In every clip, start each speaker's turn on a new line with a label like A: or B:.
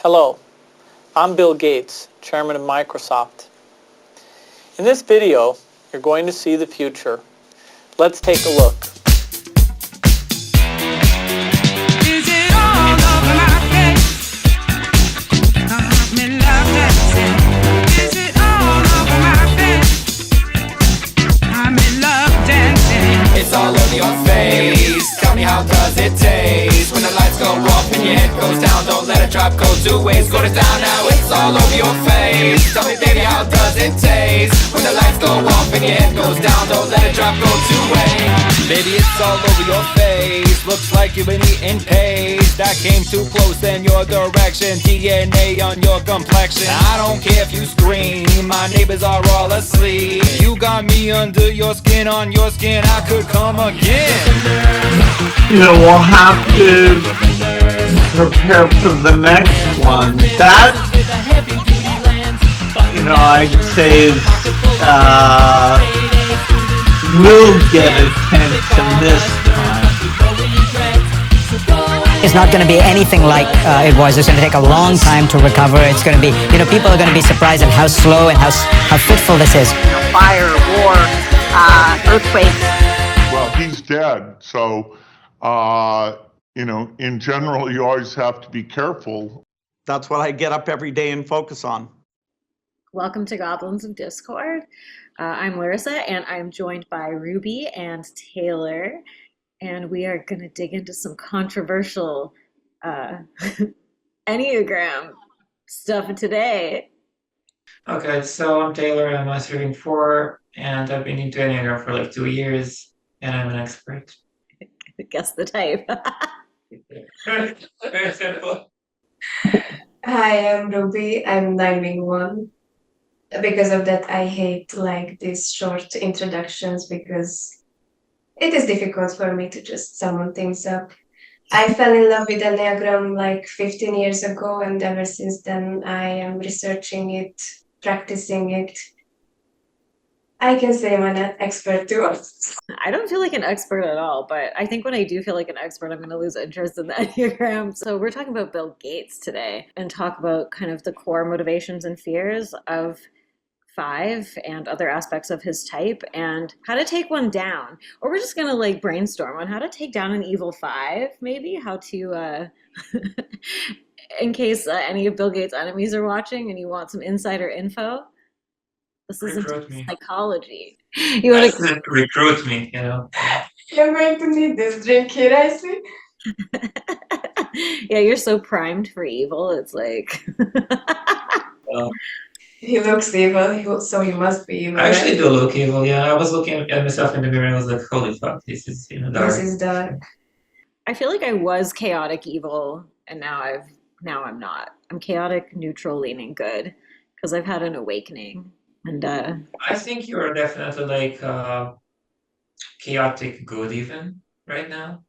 A: Hello, I'm Bill Gates, Chairman of Microsoft. In this video, you're going to see the future. Let's take a look.
B: It's all over your face. Tell me, how does it taste? When the lights go off and your head goes down, don't let it drop, go two ways. Go to town now, it's all over your face. Tell me, baby, how does it taste? When the lights go off and your head goes down, don't let it drop, go two ways. Baby, it's all over your face. Looks like you've been eating paste. That came too close in your direction. DNA on your complexion. I don't care if you scream, my neighbors are all asleep. You got me under your skin, on your skin, I could come again.
C: We'll have to prepare for the next one. That, I'd say is, will get attention this time.
D: It's not going to be anything like it was. It's going to take a long time to recover. It's going to be, people are going to be surprised at how slow and how fitful this is.
E: Fire, war, earthquakes.
F: Well, he's dead. So, in general, you always have to be careful.
C: That's what I get up every day and focus on.
G: Welcome to Goblins of Discord. I'm Larissa, and I'm joined by Ruby and Taylor, and we are going to dig into some controversial Enneagram stuff today.
H: Okay, so I'm Taylor, I'm Assertive 4, and I've been into Enneagram for like 2 years, and I'm an expert.
G: Guess the type.
H: Very simple.
I: Hi, I'm Ruby. I'm 9-1. Because of that, I hate these short introductions because it is difficult for me to just sum things up. I fell in love with Enneagram 15 years ago, and ever since then I am researching it, practicing it. I can say I'm an expert too.
G: I don't feel like an expert at all, but I think when I do feel like an expert, I'm going to lose interest in the Enneagram. So we're talking about Bill Gates today and talk about kind of the core motivations and fears of 5 and other aspects of his type and how to take one down. Or we're just going to brainstorm on how to take down an evil 5, maybe how to, in case any of Bill Gates' enemies are watching and you want some insider info. This isn't psychology. You want
H: to recruit me,
I: You're going to need this drink here, I see.
G: Yeah, you're so primed for evil. It's like
I: he looks evil, so he must be evil.
H: I actually do look evil. Yeah, I was looking at myself in the mirror and I was like, "Holy fuck, this is dark."
I: This is dark.
G: I feel like I was chaotic evil, and now I'm not. I'm chaotic, neutral, leaning good, because I've had an awakening. And
H: I think you're definitely chaotic good even right now.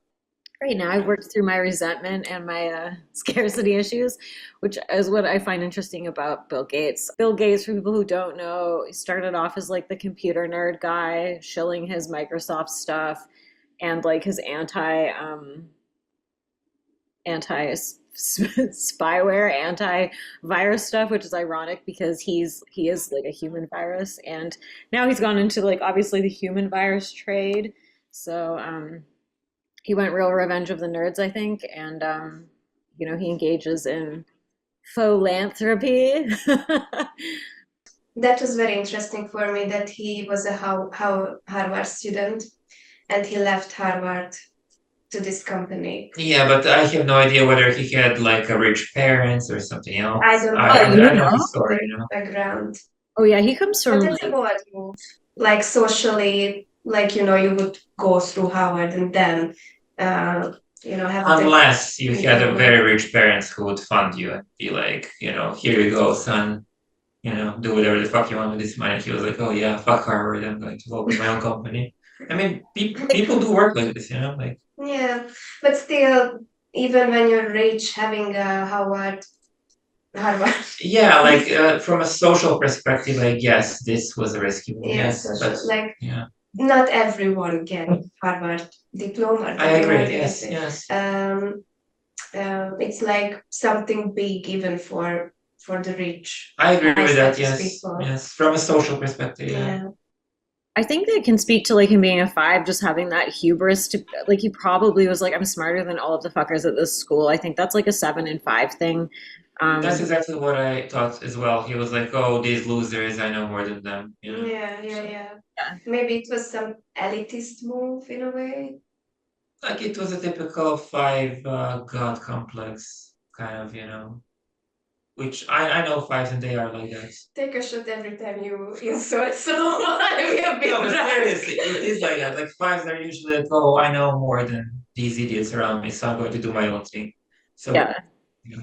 G: Right now, I've worked through my resentment and my scarcity issues, which is what I find interesting about Bill Gates. Bill Gates, for people who don't know, he started off as the computer nerd guy, shilling his Microsoft stuff and his anti-spyware, anti-virus stuff, which is ironic because he is a human virus, and now he's gone into obviously the human virus trade. So he went real revenge of the nerds, I think, and he engages in philanthropy.
I: That was very interesting for me that he was a Harvard student and he left Harvard to this company.
H: Yeah, but I have no idea whether he had a rich parents or something else.
I: I don't know.
H: I know his story,
I: background.
G: Oh yeah, he comes from.
I: But that's a bold move. Socially, you would go through Harvard and then, have.
H: Unless you had a very rich parents who would fund you and be like, here you go, son. Do whatever the fuck you want with this money. And he was like, oh yeah, fuck Harvard. I'm going to open my own company. I mean, people do work like this,
I: Yeah, but still, even when you're rich, having a Harvard.
H: Yeah, from a social perspective, I guess this was a risky move.
I: Yes,
H: but,
I: yeah. Not everyone gets Harvard diploma.
H: I agree. Yes.
I: It's like something big even for the rich.
H: I agree
I: high
H: with that.
I: status
H: Yes,
I: people.
H: yes. From a social perspective, yeah.
I: Yeah.
G: I think that can speak to like him being a 5, just having that hubris to like he probably was like, I'm smarter than all of the fuckers at this school. I think that's like a 7 and 5 thing.
H: That's exactly what I thought as well. He was like, "Oh, these losers, I know more than them." You know?
I: Yeah,
H: So,
I: yeah.
G: Yeah.
I: Maybe it was some elitist move in a way.
H: like it was a typical 5 god complex kind of, which I know 5s and they are like that.
I: Take a shot every time you insult someone. We have been
H: No, but
I: right.
H: seriously, it is like that. Like 5s are usually like, "Oh, I know more than these idiots around me, so I'm going to do my own thing." So
G: Yeah.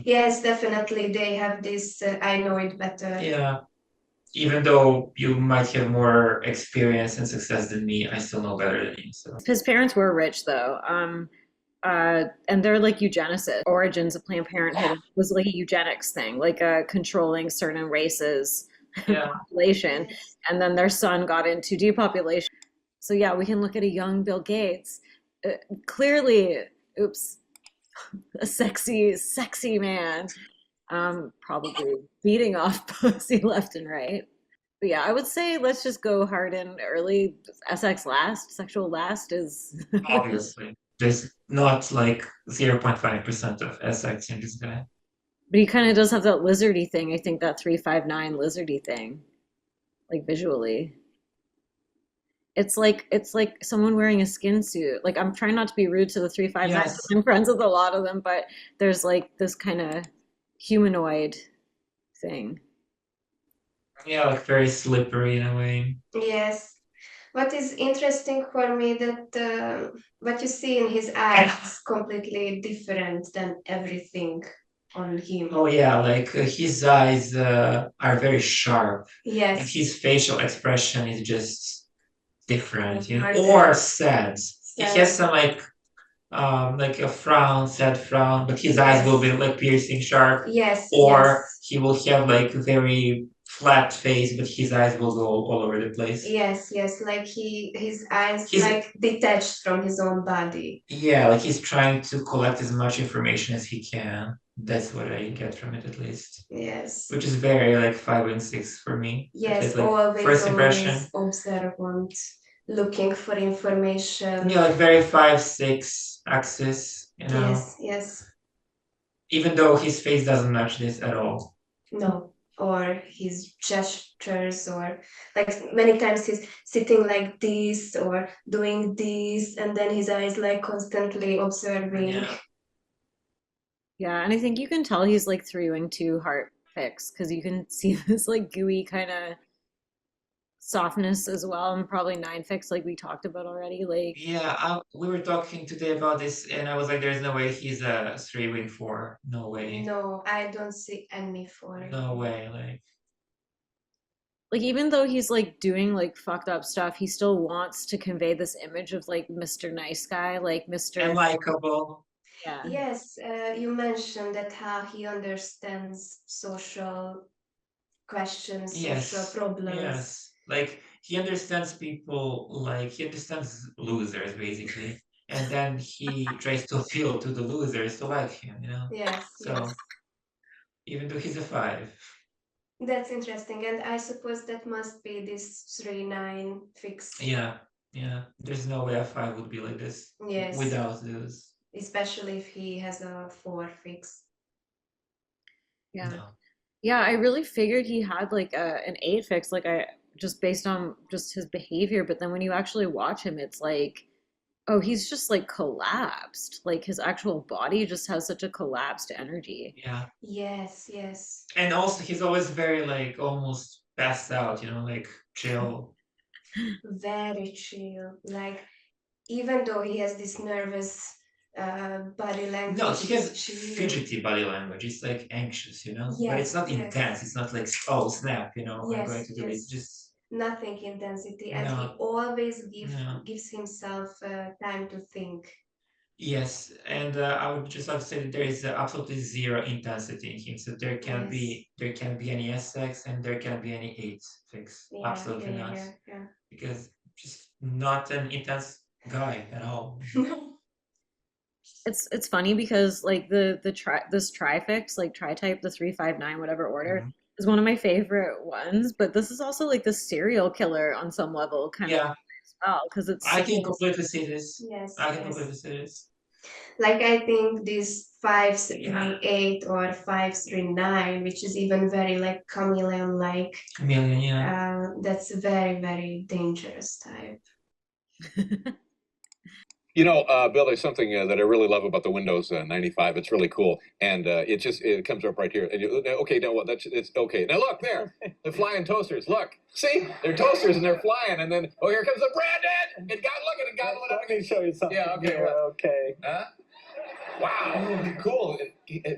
I: Yes, definitely. They have this I know it better.
H: yeah, even though you might have more experience and success than me, I still know better than you. So
G: His parents were rich though. And they're like eugenicists. Origins of Planned Parenthood was like a eugenics thing, like controlling certain races
H: yeah,
G: population. And then their son got into depopulation. So yeah, we can look at a young Bill Gates. Clearly, oops, a sexy man. Probably beating off pussy left and right. But yeah, I would say let's just go hard in early. SX last, sexual last is.
H: obviously. There's not like 0.5% of SX in this guy.
G: But he kind of does have that lizardy thing. I think that 359 lizardy thing, like visually. It's like someone wearing a skin suit. Like I'm trying not to be rude to the 359.
H: Yes.
G: I'm friends with a lot of them, but there's like this kind of humanoid thing.
H: Yeah, like very slippery in a way.
I: Yes. What is interesting for me that what you see in his eyes is completely different than everything on him.
H: Oh yeah, like his eyes are very sharp. And
I: Yes.
H: his facial expression is just different,
I: Hard
H: or
I: and
H: sad. He
I: sad.
H: has some like a frown, sad frown, but his eyes will be like piercing sharp.
I: Yes.
H: Or
I: Yes.
H: he will have like a very flat face, but his eyes will go all over the place.
I: Yes. Yes. Like his eyes
H: He's-
I: like detached from his own body.
H: Yeah, like he's trying to collect as much information as he can. That's what I get from it, at least.
I: Yes.
H: Which is very like 5 and 6 for me.
I: Yes.
H: It's like
I: Always,
H: first impression.
I: always observant, looking for information.
H: Yeah, like very 5-6 axis,
I: Yes. Yes.
H: Even though his face doesn't match this at all.
I: No. Or his gestures, or like many times he's sitting like this or doing this, and then his eyes like constantly observing.
H: Yeah.
G: Yeah, and I think you can tell he's like 3-wing-2 heart fix because you can see this like gooey kind of softness as well, and probably 9 fix like we talked about already. Like
H: Yeah, we were talking today about this, and I was like, "There's no way he's a 3-wing-4. No way.
I: No, I don't see any for it.
H: No way."
G: like even though he's like doing like fucked up stuff, he still wants to convey this image of like Mr. Nice Guy, like Mr.
H: And likable.
G: Yeah.
I: Yes, you mentioned that how he understands social questions, social
H: Yes.
I: problems.
H: Yes. Like he understands people, like he understands losers basically, and then he tries to appeal to the losers to like him.
I: Yes,
H: So
I: yes.
H: even though he's a 5.
I: That's interesting, and I suppose that must be this 3-9 fix.
H: Yeah. There's no way a 5 would be like this.
I: Yes.
H: Without this.
I: Especially if he has a 4 fix.
G: Yeah.
H: No.
G: Yeah, I really figured he had like an 8 fix, like I just based on just his behavior, but then when you actually watch him, it's like, oh, he's just like collapsed. Like his actual body just has such a collapsed energy.
H: Yeah.
I: Yes, yes.
H: And also he's always very like almost passed out, like chill.
I: Very chill. Like, even though he has this nervous body language.
H: No, he has
I: chill.
H: fidgety body language. It's like anxious, But it's
I: Yes,
H: not
I: yes.
H: intense. It's not like, oh snap, I'm
I: Yes,
H: going to do it.
I: yes.
H: Just
I: Nothing intensity, and he
H: No.
I: always
H: No.
I: gives himself time to think.
H: Yes, and I would just like to say that there is absolutely zero intensity in him. So there can't be any SX and there can't be any 8 fix.
I: Yeah,
H: Absolutely
I: yeah,
H: not.
I: yeah.
H: Because just not an intense guy at all.
I: No.
G: It's funny because like this trifix, like tri-type, the 359, whatever order,
H: Mhm.
G: is one of my favorite ones. But this is also like the serial killer on some level, kind of
H: Yeah,
G: as well, because it's
H: I
G: so
H: can completely see this.
I: Yes,
H: I can
I: yes.
H: completely see this.
I: Like I think this
H: Yeah.
I: 538 or 539, which is even very like chameleon-like,
H: Chameleon, yeah.
I: that's a very, very dangerous type.
J: You know, Bill, there's something that I really love about the Windows 95. It's really cool, and it comes up right here. And okay, now what? It's okay. Now look there, the flying toasters. Look, see, they're toasters and they're flying. And then here comes the Brandon. It got
A: Let me show you something.
J: Yeah, okay,
A: here, okay.
J: Huh? Wow, cool.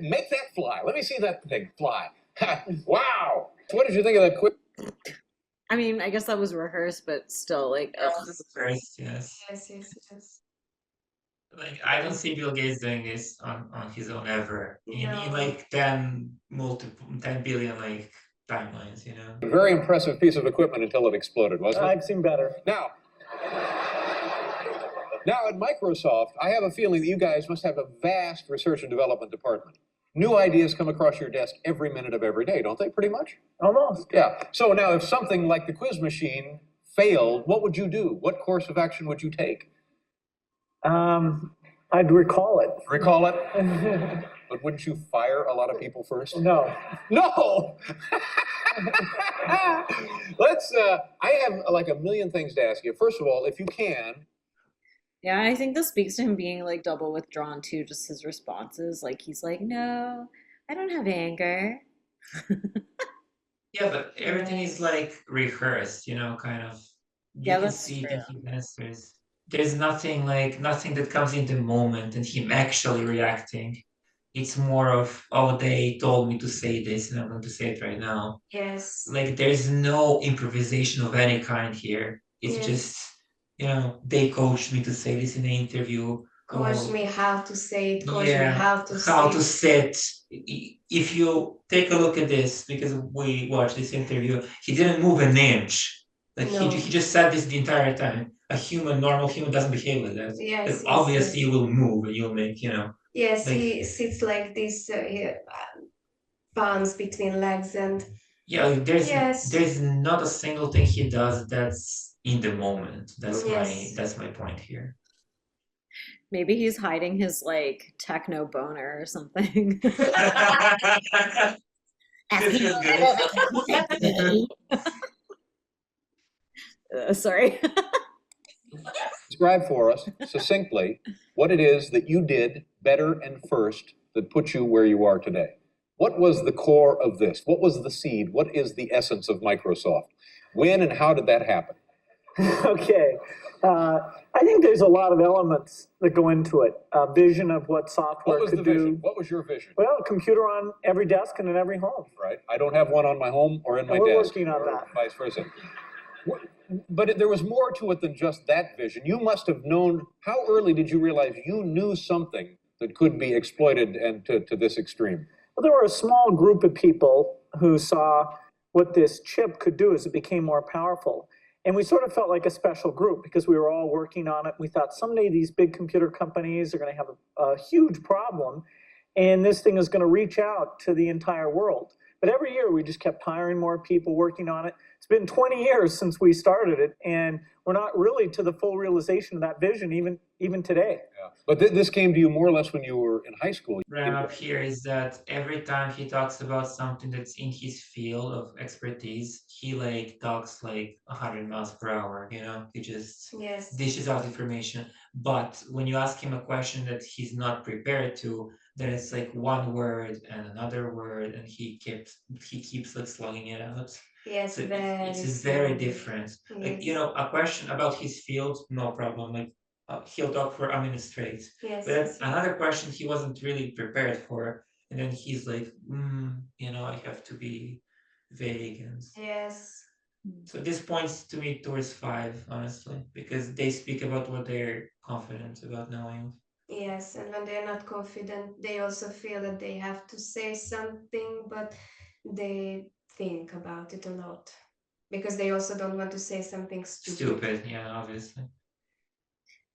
J: Make that fly. Let me see that thing fly. Wow. So what did you think of that quick?
G: I mean, I guess that was rehearsed, but still, like,
H: First, yes.
I: Yes, yes, yes.
H: Like, I don't see Bill Gates doing this on his own ever. In
I: No.
H: like 10 billion like timelines, you know.
J: Very impressive piece of equipment until it exploded, wasn't it?
A: I've seen better.
J: Now at Microsoft, I have a feeling that you guys must have a vast research and development department. New ideas come across your desk every minute of every day, don't they, pretty much?
A: Almost.
J: Yeah. So now if something like the quiz machine failed, what would you do? What course of action would you take?
A: I'd recall it.
J: Recall it? But wouldn't you fire a lot of people first?
A: No.
J: No! I have like a million things to ask you. First of all, if you can,
G: yeah, I think this speaks to him being like double withdrawn too, just his responses. Like he's like, no, I don't have anger.
H: Yeah, but everything is like rehearsed, you know, kind of. You
G: Yeah,
H: can
G: that's
H: see
G: true.
H: that he answers. There's nothing that comes in the moment and him actually reacting. It's more of, oh, they told me to say this and I'm going to say it right now.
I: Yes.
H: Like there's no improvisation of any kind here. It's
I: Yes.
H: just, you know, they coached me to say this in the interview.
I: Coach me how to say it, coach me
H: Yeah,
I: how to
H: how to
I: say
H: sit. If you take a look at this, because we watched this interview, he didn't move an inch. Like
I: No.
H: he just said this the entire time. A normal human doesn't behave like that.
I: Yes,
H: Because
I: yes,
H: obviously
I: yes.
H: you will move and you'll make, you know.
I: Yes,
H: like-
I: he sits like this, palms between legs and
H: Yeah, like
I: Yes.
H: there's not a single thing he does that's in the moment.
I: Yes.
H: That's my point here.
G: Maybe he's hiding his like techno boner or something.
H: This is good.
G: Sorry.
J: describe for us succinctly what it is that you did better and first that put you where you are today. What was the core of this? What was the seed? What is the essence of Microsoft? When and how did that happen?
A: Okay. I think there's a lot of elements that go into it. A vision of what software
J: What was the
A: could
J: vision?
A: do.
J: What was your vision?
A: Well, a computer on every desk and in every home.
J: Right. I don't have one on my home or in my
A: We're
J: desk.
A: working on
J: or
A: that.
J: Vice versa. But there was more to it than just that vision. You must have known, how early did you realize you knew something that could be exploited and to this extreme?
A: Well, there were a small group of people who saw what this chip could do as it became more powerful. And we sort of felt like a special group because we were all working on it. We thought someday these big computer companies are going to have a huge problem, and this thing is going to reach out to the entire world. But every year we just kept hiring more people working on it. It's been 20 years since we started it, and we're not really to the full realization of that vision even today.
J: Yeah. But this came to you more or less when you were in high school.
H: Wrap up here is that every time he talks about something that's in his field of expertise, he like talks like 100 miles per hour, you know, he just
I: Yes.
H: dishes out information. But when you ask him a question that he's not prepared to, then it's like one word and another word, and he keeps like slugging it out.
I: Yes,
H: So
I: very
H: it's very
I: slowly.
H: different. Like,
I: Yes.
H: you know, a question about his field, no problem. Like he'll talk for a minute straight.
I: Yes.
H: But then another question he wasn't really prepared for, and then he's like, you know, I have to be vague. And
I: Yes.
H: so this points to me towards 5, honestly, because they speak about what they're confident about knowing.
I: Yes, and when they're not confident, they also feel that they have to say something, but they think about it a lot because they also don't want to say something stupid.
H: Stupid, yeah, obviously.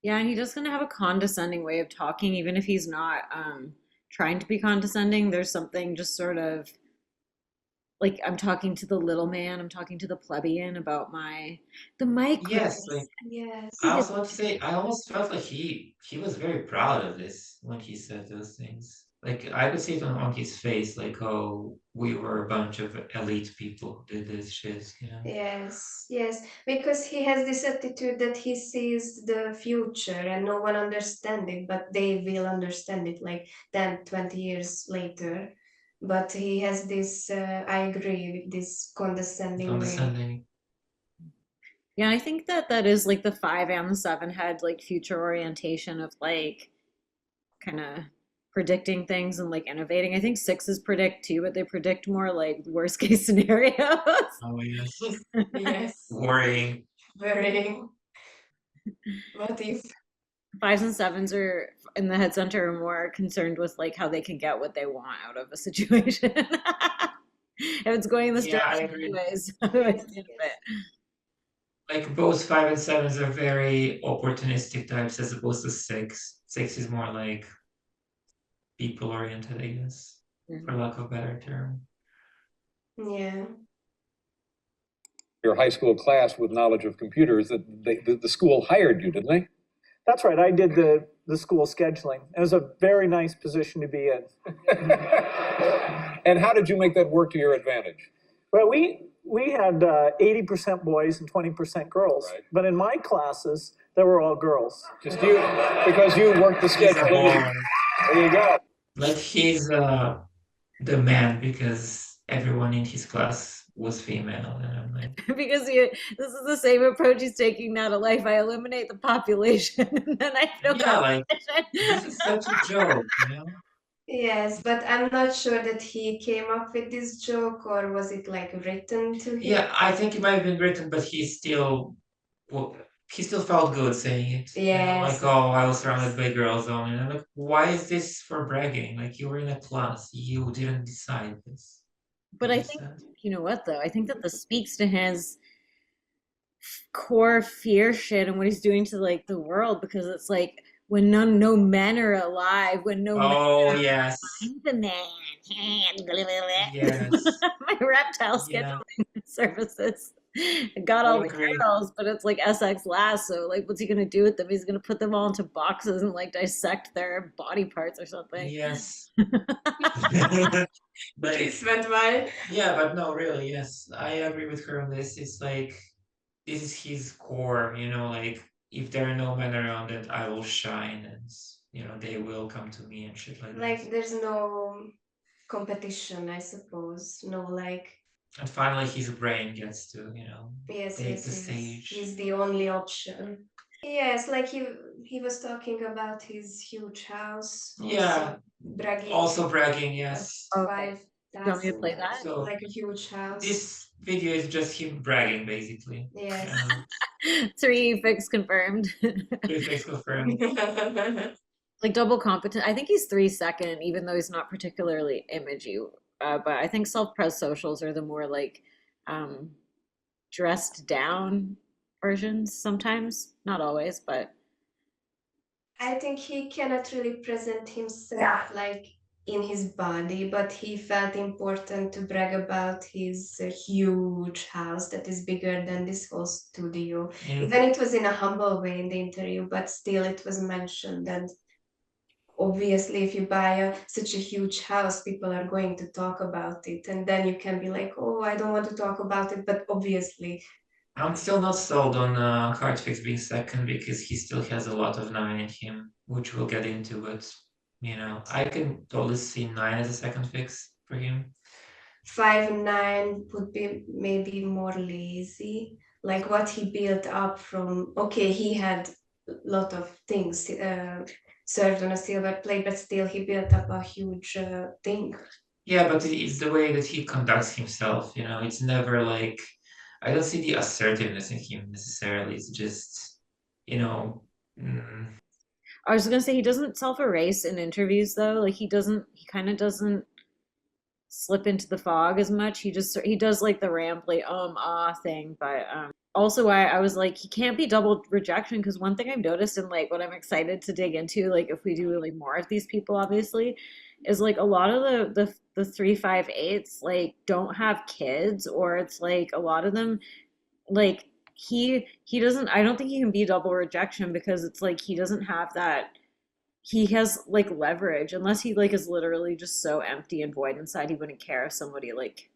G: Yeah, and he just gonna have a condescending way of talking, even if he's not trying to be condescending. There's something just sort of like I'm talking to the little man, I'm talking to the plebeian about the microbes.
H: Yes, like
I: Yes.
H: I also have to say, I almost felt like he was very proud of this when he said those things. Like I could see it on his face, like, oh, we were a bunch of elite people who did this shit, you know?
I: Yes, yes, because he has this attitude that he sees the future and no one understands it, but they will understand it like 10, 20 years later. But he has this, I agree, with this condescending way.
H: Condescending.
G: Yeah, I think that that is like the five and the seven had like future orientation of like kind of predicting things and like innovating. I think sixes predict too, but they predict more like worst case scenarios.
H: Oh yes.
I: Yes,
H: Worrying.
I: worrying. What if?
G: Fives and sevens are in the head center are more concerned with like how they can get what they want out of a situation. If it's going in this
H: Yeah, I
G: direction
H: agree.
G: anyways, otherwise
I: Yes,
G: the end of
I: yes.
G: it.
H: Like both five and sevens are very opportunistic types as opposed to six. Six is more like people oriented, I guess, for
G: Mhm.
H: lack of a better term.
I: Yeah.
J: Your high school class with knowledge of computers, that the school hired you, didn't they?
A: That's right. I did the school scheduling. It was a very nice position to be in.
J: And how did you make that work to your advantage?
A: Well, we had 80% boys and 20% girls.
J: Right.
A: But in my classes, they were all girls.
J: Just you, because you worked the
H: He's a
J: schedule.
H: boy.
J: There you go.
H: Like he's the man because everyone in his class was female, and I'm like,
G: Because you, this is the same approach he's taking now to life. I eliminate the population and then I have no
H: yeah, like
G: competition.
H: this is such a joke, you know?
I: Yes, but I'm not sure that he came up with this joke or was it like written to him?
H: Yeah, I think it might have been written, but well, he still felt good saying it. You know,
I: Yes,
H: like, oh, I was surrounded by girls only. And I'm like, why is this for bragging? Like, you were in a class, you didn't decide this.
G: But I think, you know what though? I think that this speaks to his core fear shit and what he's doing to like the world because it's like when no men are alive, when no men
H: Oh,
G: are
H: yes.
G: I'm the man.
H: Yes.
G: My reptile
H: Yeah.
G: scheduling services. Got
H: I
G: all the
H: agree.
G: girls, but it's like SX last, so like what's he gonna do with them? He's gonna put them all into boxes and like dissect their body parts or something.
H: Yes.
I: this
H: Like,
I: went well.
H: yeah, but no, really, yes. I agree with her on this. It's like, this is his core, you know, like, if there are no men around, then I will shine and, you know, they will come to me and shit like
I: Like
H: that.
I: there's no competition, I suppose. No, like
H: And finally, his brain gets to, you know,
I: yes,
H: take
I: yes,
H: the
I: yes.
H: stage.
I: He's the only option. Yes, like he was talking about his huge house.
H: Yeah,
I: bragging.
H: also bragging, yes.
G: Okay. Do you want me to
I: 5,000,
G: play that?
H: So
I: like a huge house.
H: this video is just him bragging, basically.
I: Yes.
G: Three fix confirmed.
H: Prefix confirmed.
G: Like double competent. I think he's 3 second, even though he's not particularly imagey. But I think self-pres socials are the more like um, dressed down versions sometimes. Not always, but
I: I think he cannot really present himself like in his body, but he felt important to brag about his huge house that is bigger than this whole studio.
H: Yeah.
I: Even it was in a humble way in the interview, but still it was mentioned that obviously if you buy such a huge house, people are going to talk about it, and then you can be like, oh, I don't want to talk about it, but obviously
H: I'm still not sold on Hardfix being second because he still has a lot of 9 in him, which we'll get into, but you know, I can totally see 9 as a second fix for him.
I: 5 9 would be maybe more lazy, like what he built up from. Okay, he had a lot of things served on a silver plate, but still he built up a huge thing.
H: Yeah, but it's the way that he conducts himself, you know, it's never like, I don't see the assertiveness in him necessarily. It's just, you know,
G: I was gonna say he doesn't self-erase in interviews though. Like he kind of doesn't slip into the fog as much. He does like the rambly thing, but also why I was like, he can't be double rejection, because one thing I've noticed, and like what I'm excited to dig into, like if we do like more of these people, obviously, is like a lot of the 358s like don't have kids, or it's like a lot of them like he doesn't, I don't think he can be double rejection because it's like he doesn't have that, he has like leverage, unless he like is literally just so empty and void inside he wouldn't care if somebody like,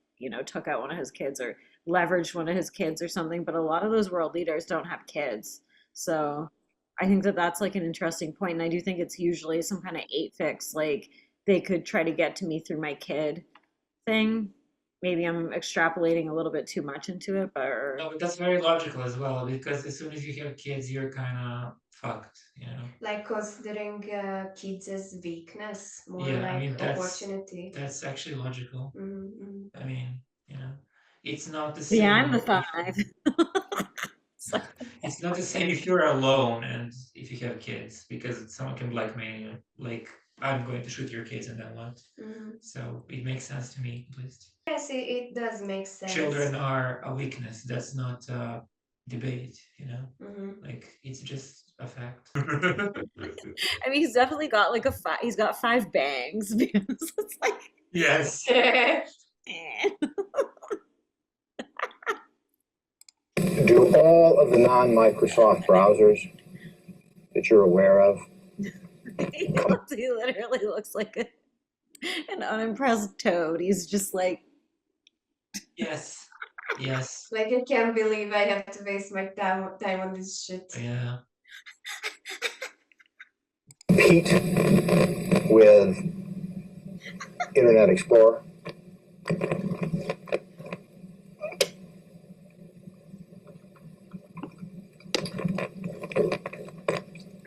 G: took out one of his kids or leveraged one of his kids or something. But a lot of those world leaders don't have kids. So I think that that's like an interesting point, and I do think it's usually some kind of eight fix, like they could try to get to me through my kid thing. Maybe I'm extrapolating a little bit too much into it, but
H: No, but that's very logical as well, because as soon as you have kids, you're kind of fucked,
I: Like considering kids as weakness, more
H: Yeah, I
I: like
H: mean,
I: opportunity.
H: that's actually logical.
I: Mm-hmm.
H: I mean, it's not the
G: yeah, I'm
H: same.
G: the five.
H: It's not the same if you're alone and if you have kids, because someone can blackmail you, like, I'm going to shoot your kids and then what?
I: Mm-hmm.
H: So it makes sense to me, at least.
I: Yes, it does make sense.
H: Children are a weakness. That's not a debate,
I: Mm-hmm.
H: Like, it's just a fact.
G: I mean, he's definitely got like he's got five bangs because it's like,
H: Yes.
G: eh.
J: Do all of the non-Microsoft browsers that you're aware of,
G: He literally looks like an unimpressed toad. He's just like,
H: Yes. Yes.
I: Like, I can't believe I have to waste my time on this shit.
H: Yeah.
J: compete with Internet Explorer?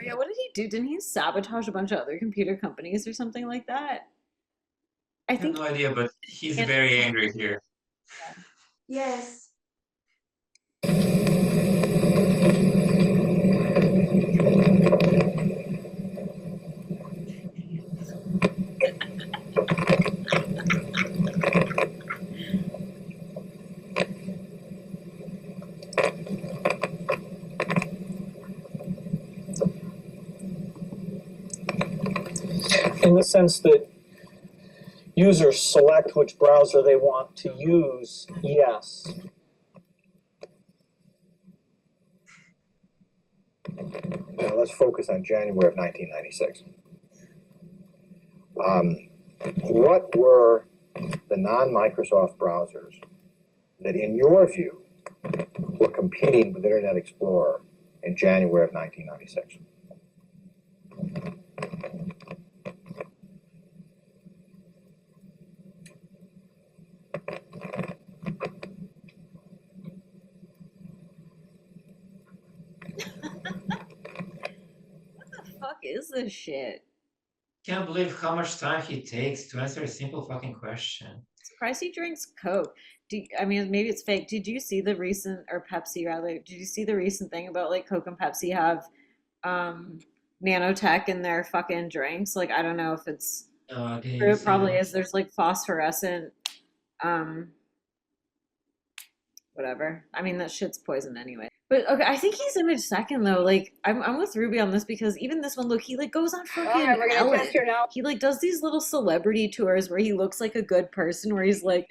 G: yeah, what did he do? Didn't he sabotage a bunch of other computer companies or something like that? I
H: I have
G: think
H: no idea, but he's very angry here.
I: Yes.
A: In the sense that users select which browser they want to use, yes.
J: Now let's focus on January of 1996. What were the non-Microsoft browsers that, in your view, were competing with Internet Explorer in January of 1996?
G: what the fuck is this shit?
H: Can't believe how much time he takes to answer a simple fucking question.
G: Surprised he drinks Coke. I mean, maybe it's fake. Did you see the recent, or Pepsi rather? Did you see the recent thing about like Coke and Pepsi have nanotech in their fucking drinks? Like, I don't know if it's
H: No, I didn't
G: true. It
H: see
G: probably
H: that.
G: is. There's like phosphorescent, um, whatever. I mean, that shit's poison anyway. But okay, I think he's image second though. Like, I'm with Ruby on this, because even this one, look, he like goes on fucking
E: We're gonna
G: Ellen.
E: test your now.
G: He like does these little celebrity tours where he looks like a good person, where he's like,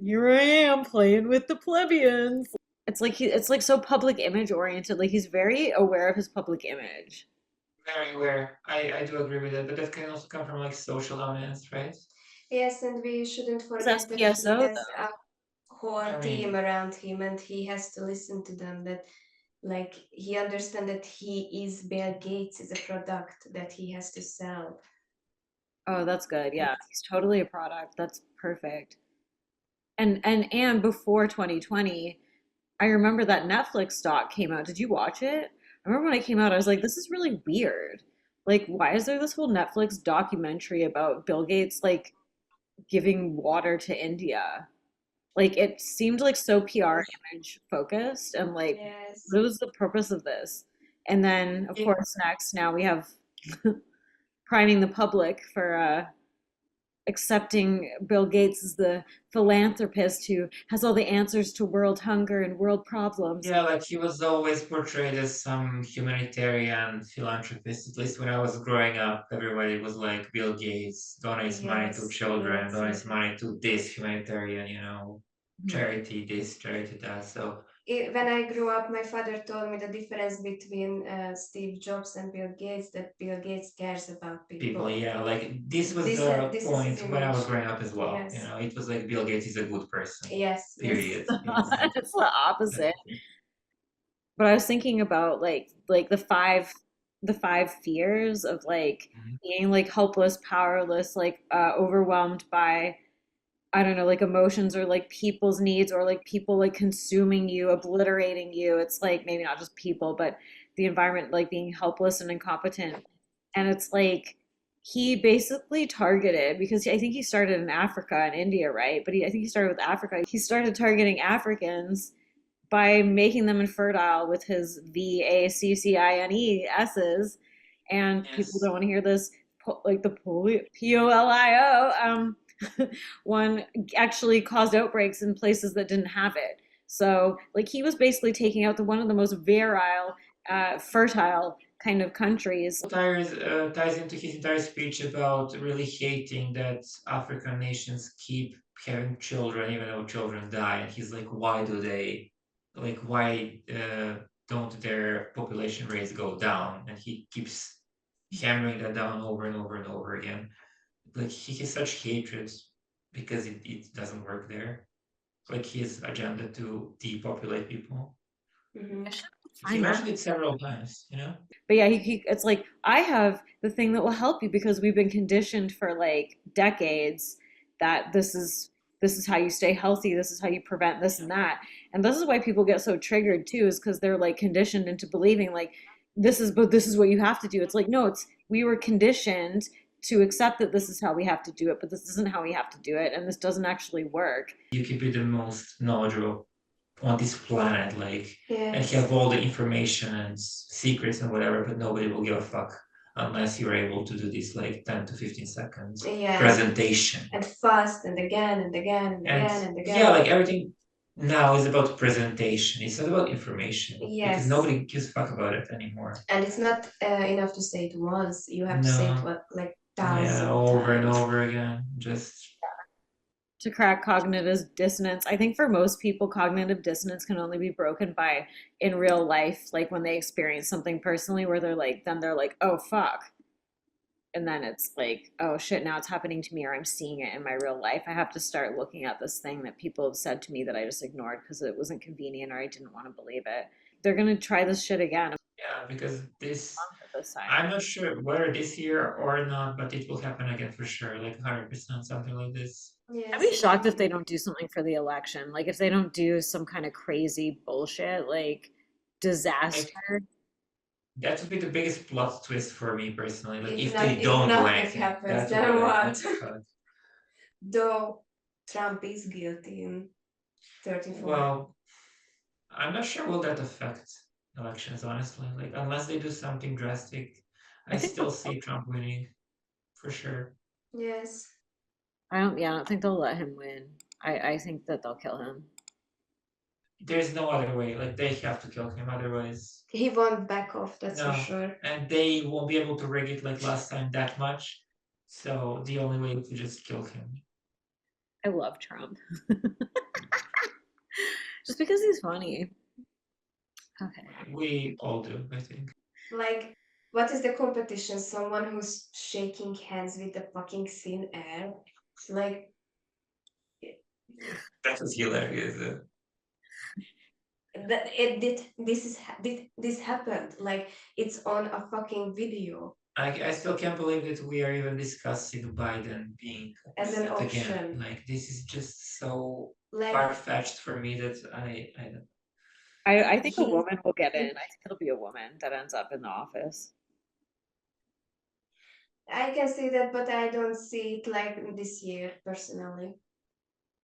G: here I am playing with the plebeians. It's like it's like so public image oriented. Like he's very aware of his public image.
H: Very aware. I do agree with that, but that can also come from like social dominance, right?
I: Yes, and we shouldn't
G: He's
I: forget that he
G: SPSO
I: has
G: though.
I: a whole
H: I
I: team
H: mean,
I: around him, and he has to listen to them. That, like, he understands that he is Bill Gates, is a product that he has to sell.
G: Oh, that's good. Yeah, he's totally a product. That's perfect. And before 2020, I remember that Netflix doc came out. Did you watch it? I remember when it came out, I was like, this is really weird. Like, why is there this whole Netflix documentary about Bill Gates like giving water to India? Like it seemed like so PR image focused, and like
I: Yes.
G: what was the purpose of this? And then of
H: Yeah.
G: course next now we have priming the public for accepting Bill Gates as the philanthropist who has all the answers to world hunger and world problems.
H: Yeah, like he was always portrayed as some humanitarian philanthropist. At least when I was growing up, everybody was like Bill Gates donates money to
I: Yes,
H: children,
I: yes,
H: donates
I: yes.
H: money to this humanitarian, charity this, charity that. So
I: When I grew up, my father told me the difference between Steve Jobs and Bill Gates, that Bill Gates cares about
H: people,
I: people.
H: yeah, like this was
I: This-
H: the
I: this is
H: point
I: his
H: when I was
I: image.
H: growing up as well.
I: Yes.
H: It was like Bill Gates is a good person.
I: Yes, yes.
H: Period.
G: It's the opposite. But I was thinking about like the five fears of like being like helpless, powerless, like overwhelmed by I don't know, like emotions or like people's needs or like people like consuming you, obliterating you. It's like maybe not just people, but the environment like being helpless and incompetent. And it's like he basically targeted because I think he started in Africa and India, right? But I think he started with Africa. He started targeting Africans by making them infertile with his VACCINE S's. And people don't want to hear this, like the POLIO one actually caused outbreaks in places that didn't have it. So, like, he was basically taking out one of the most virile, fertile kind of countries.
H: Ties into his entire speech about really hating that African nations keep having children even though children die, and he's like, why don't their population rates go down? And he keeps hammering that down over and over and over again. Like he has such hatred because it doesn't work there. Like his agenda to depopulate people. He mentioned it several times,
G: But yeah, it's like I have the thing that will help you because we've been conditioned for like decades that this is how you stay healthy, this is how you prevent this and that. And this is why people get so triggered too, is because they're like conditioned into believing like this is what you have to do. It's like no, it's we were conditioned to accept that this is how we have to do it, but this isn't how we have to do it, and this doesn't actually work.
H: You could be the most knowledgeable on this planet, like, and
I: Yes.
H: have all the information and secrets and whatever, but nobody will give a fuck unless you're able to do this like 10 to 15 seconds
I: Yeah.
H: presentation.
I: And fast and again and again and again and again.
H: Yeah, like everything now is about presentation. It's not about information.
I: Yes.
H: Because nobody gives a fuck about it anymore.
I: And it's not enough to say it once. You have to say it like thousands
H: Yeah,
I: of
H: over and
I: times.
H: over again. Just
G: To crack cognitive dissonance. I think for most people, cognitive dissonance can only be broken by in real life, like when they experience something personally where then they're like, oh fuck. And then it's like, oh shit, now it's happening to me or I'm seeing it in my real life. I have to start looking at this thing that people have said to me that I just ignored because it wasn't convenient or I didn't want to believe it. They're gonna try this shit again.
H: yeah, because
G: This time.
H: I'm not sure whether this year or not, but it will happen again for sure, like 100%, something like this.
G: I'd be shocked if they don't do something for the election. Like if they don't do some kind of crazy bullshit, like disaster.
H: That would be the biggest plot twist for me personally. Like if
I: If
H: they don't do
I: nothing
H: anything,
I: happens,
H: that
I: then
H: would be
I: what?
H: like,
I: Though Trump is guilty in 34.
H: well, I'm not sure will that affect elections, honestly. Like unless they do something drastic, I still see Trump winning for sure.
I: Yes.
G: I don't think they'll let him win. I think that they'll kill him.
H: There's no other way. Like they have to kill him, otherwise
I: He won't back off, that's
H: no.
I: for sure.
H: And they won't be able to rig it like last time that much. So the only way is to just kill him.
G: I love Trump. Just because he's funny. Okay.
H: We all do, I think.
I: Like, what is the competition? Someone who's shaking hands with the fucking thin air? Like,
H: That was hilarious.
I: this happened. Like, it's on a fucking video.
H: I still can't believe that we are even discussing Biden being
I: as an
H: again.
I: option.
H: Like this is just so
I: Like,
H: far-fetched for me that I don't.
G: I think a woman will get in. I think it'll be a woman that ends up in the office.
I: I can see that, but I don't see it like this year personally.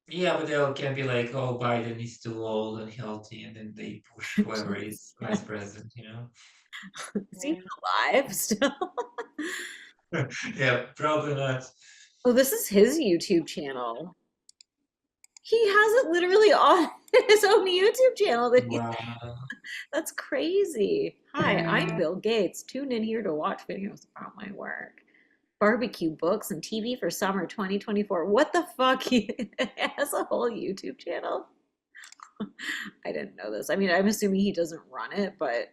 H: Yeah, but they can be like, oh, Biden is too old and healthy, and then they push whoever is vice president,
G: Is he alive still?
H: Yeah, probably not.
G: Oh, this is his YouTube channel. He has it literally on his own YouTube channel.
H: Wow.
G: That's crazy. Hi, I'm Bill Gates. Tune in here to watch videos about my work. Barbecue books and TV for summer 2024. What the fuck? He has a whole YouTube channel? I didn't know this. I mean, I'm assuming he doesn't run it, but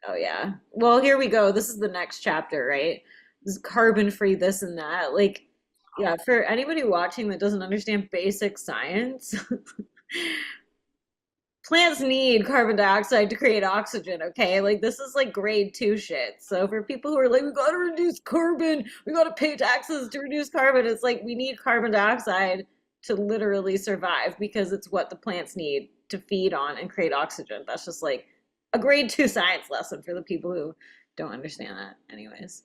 G: oh yeah. Well, here we go. This is the next chapter, right? This is carbon free, this and that. Like, yeah, for anybody watching that doesn't understand basic science, plants need carbon dioxide to create oxygen, okay? Like, this is like grade 2 shit. So for people who are like, we gotta reduce carbon, we gotta pay taxes to reduce carbon, it's like we need carbon dioxide to literally survive because it's what the plants need to feed on and create oxygen. That's just like a grade 2 science lesson for the people who don't understand that, anyways.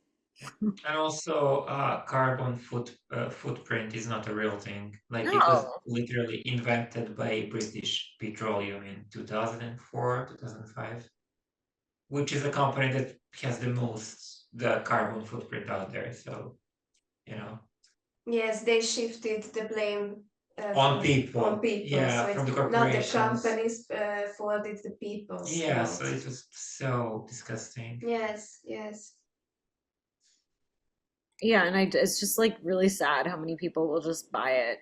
H: And also, carbon footprint is not a real thing. Like it was
G: No.
H: literally invented by British Petroleum in 2004, 2005, which is a company that has the carbon footprint out there. So, you know,
I: Yes, they shifted the blame
H: on people.
I: on people.
H: Yeah,
I: So
H: from the
I: it's not the
H: corporations.
I: companies fault, it's the people's
H: Yeah,
I: fault.
H: so it was so disgusting.
I: Yes, yes.
G: Yeah, and it's just like really sad how many people will just buy it.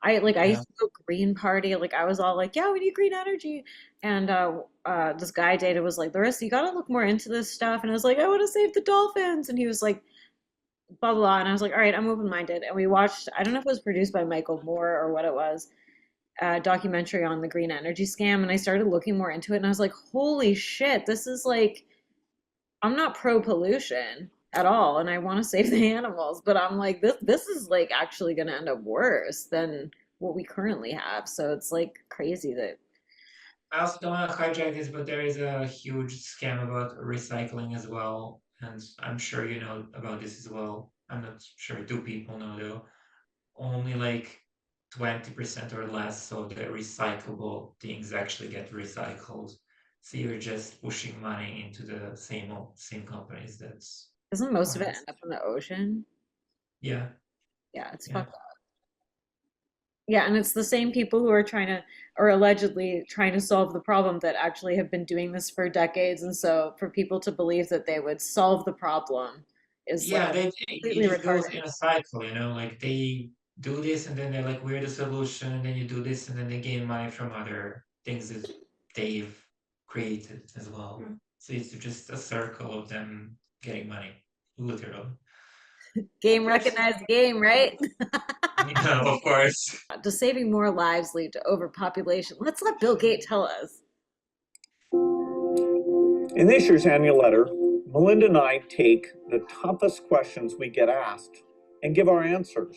G: I
H: Yeah.
G: used to go Green Party, like I was all like, yeah, we need green energy. And this guy I dated was like, Larissa, you gotta look more into this stuff. And I was like, I want to save the dolphins. And he was like, blah blah blah. And I was like, all right, I'm open-minded. And we watched, I don't know if it was produced by Michael Moore or what it was, a documentary on the green energy scam. And I started looking more into it, and I was like, holy shit, this is like, I'm not pro pollution at all, and I want to save the animals, but I'm like, this is like actually going to end up worse than what we currently have. So it's like crazy that
H: I also don't want to hijack this, but there is a huge scam about recycling as well. And I'm sure you know about this as well. I'm not sure, do people know though? Only like 20% or less of the recyclable things actually get recycled. So you're just pushing money into the same companies. That's
G: doesn't most of it
H: honest.
G: end up in the ocean?
H: Yeah,
G: Yeah, it's
H: yeah.
G: fucked up. Yeah, and it's the same people who are trying to, or allegedly trying to solve the problem that actually have been doing this for decades. And so for people to believe that they would solve the problem is
H: Yeah,
G: like
H: it
G: completely
H: just goes
G: retarded.
H: in a cycle, you know, like they do this and then they're like, we're the solution, and then you do this and then they gain money from other things that they've created as well.
I: Mm.
H: So it's just a circle of them getting money, literally.
G: Game recognized game, right?
H: Yeah, of course.
G: Does saving more lives lead to overpopulation? Let's let Bill Gates tell us.
A: In this year's annual letter, Melinda and I take the toughest questions we get asked and give our answers.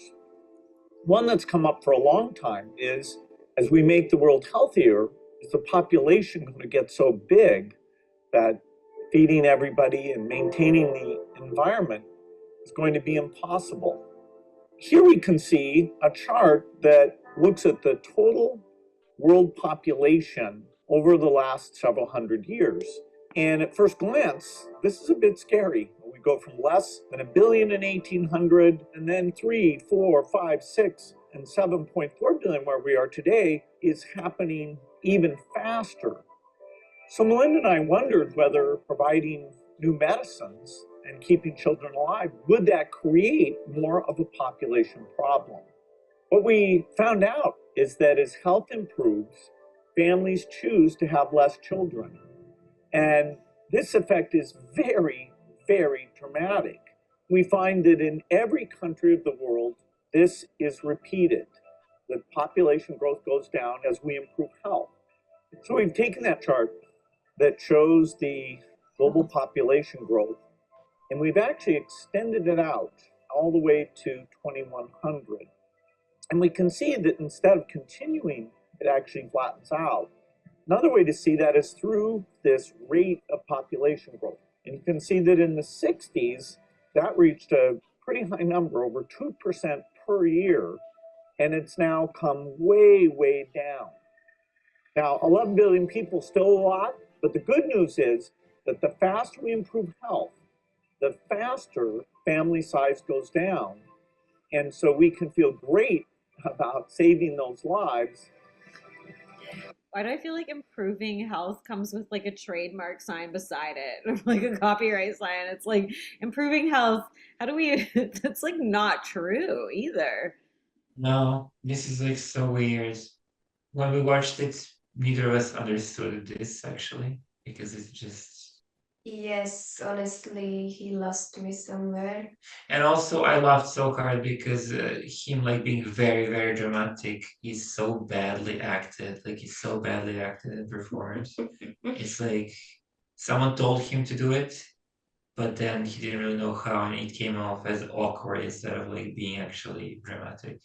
A: One that's come up for a long time is, as we make the world healthier, is the population going to get so big that feeding everybody and maintaining the environment is going to be impossible? Here we can see a chart that looks at the total world population over the last several hundred years. And at first glance, this is a bit scary. We go from less than 1 billion in 1800, and then 3, 4, 5, 6, and 7.4 billion, where we are today, is happening even faster. So Melinda and I wondered whether providing new medicines and keeping children alive, would that create more of a population problem? What we found out is that as health improves, families choose to have less children. And this effect is very, very dramatic. We find that in every country of the world, this is repeated. The population growth goes down as we improve health. So we've taken that chart that shows the global population growth, and we've actually extended it out all the way to 2100. And we can see that instead of continuing, it actually flattens out. Another way to see that is through this rate of population growth. And you can see that in the 60s, that reached a pretty high number, over 2% per year, and it's now come way, way down. Now, 11 billion people, still a lot, but the good news is that the faster we improve health, the faster family size goes down. And so we can feel great about saving those lives.
G: Why do I feel like improving health comes with like a trademark sign beside it, or like a copyright sign? It's like improving health. How do we? That's like not true either.
H: No, this is like so weird. When we watched it, neither of us understood this actually, because it's just.
I: Yes, honestly, he lost me somewhere.
H: And also, I laughed so hard because him like being very, very dramatic. He's so badly acted. Like he's so badly acted and performed. It's like someone told him to do it, but then he didn't really know how, and it came off as awkward instead of like being actually dramatic.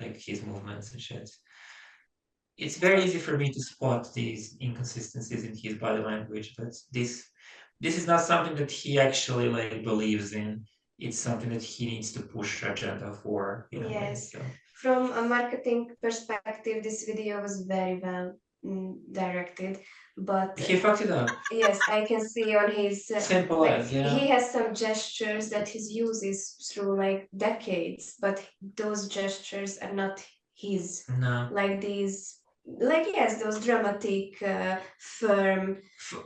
H: Like his movements and shit. It's very easy for me to spot these inconsistencies in his body language, but this is not something that he actually like believes in. It's something that he needs to push agenda for in a way.
I: Yes.
H: So
I: From a marketing perspective, this video was very well directed, but
H: he fucked it up.
I: yes, I can see on his
H: Simple
I: like
H: as,
I: he has some gestures that he uses through like decades, but those gestures are not his.
H: No.
I: Like these, like yes, those dramatic, firm.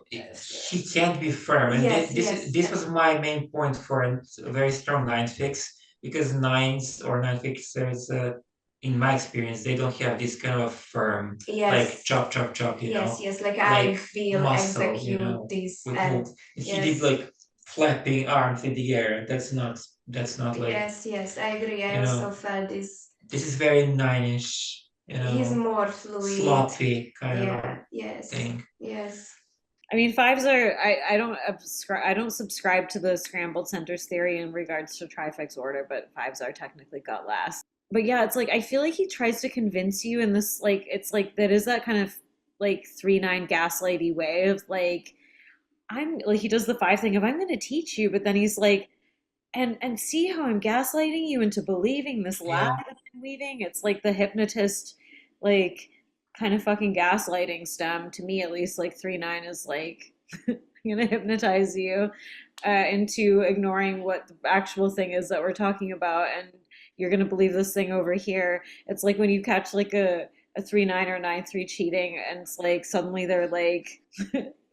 H: He can't be firm, and
I: Yes,
H: this was my main point for a very strong nine fix, because nines or nine fixers, in my experience, they don't have this kind of firm, like chop, chop, chop.
I: Yes, like I feel
H: muscle,
I: execute this,
H: with
I: and
H: he did like flapping arms in the air. That's not like.
I: yes, I agree. I also felt this.
H: This is very nine-ish.
I: He's more fluid,
H: sloppy kind of thing.
I: Yes.
G: I mean, fives are. I don't subscribe to the scrambled centers theory in regards to trifix order, but fives are technically got last. But yeah, it's like I feel like he tries to convince you in this like it's like that is that kind of like 3-9 gaslighty way of like I'm like he does the five thing of I'm going to teach you, but then he's like and see how I'm gaslighting you into believing this lie that I'm weaving. It's like the hypnotist like kind of fucking gaslighting stem to me at least. Like 3-9 is like I'm gonna hypnotize you into ignoring what the actual thing is that we're talking about, and you're gonna believe this thing over here. It's like when you catch like a 3-9 or 9-3 cheating, and it's like suddenly they're like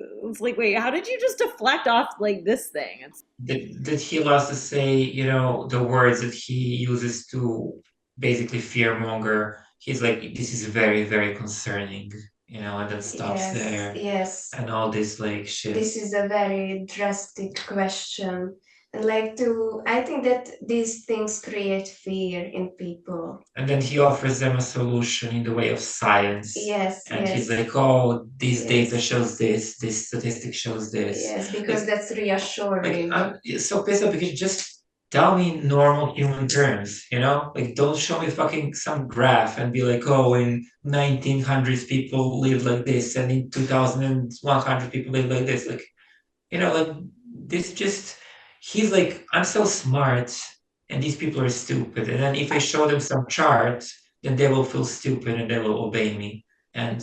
G: it's like, wait, how did you just deflect off like this thing?
H: That he loves to say, the words that he uses to basically fearmonger. He's like, this is very, very concerning, and that stops there.
I: Yes.
H: And all this like shit.
I: This is a very drastic question. And I think that these things create fear in people.
H: And then he offers them a solution in the way of science.
I: Yes.
H: And he's like, oh, this data shows this statistic shows this.
I: Yes, because that's reassuring.
H: I'm so pissed off because just tell me normal human terms, Like don't show me fucking some graph and be like, oh, in 1900s people live like this and in 2100 people live like this. Like, like this just, he's like, I'm so smart and these people are stupid. And then if I show them some charts, then they will feel stupid and they will obey me. And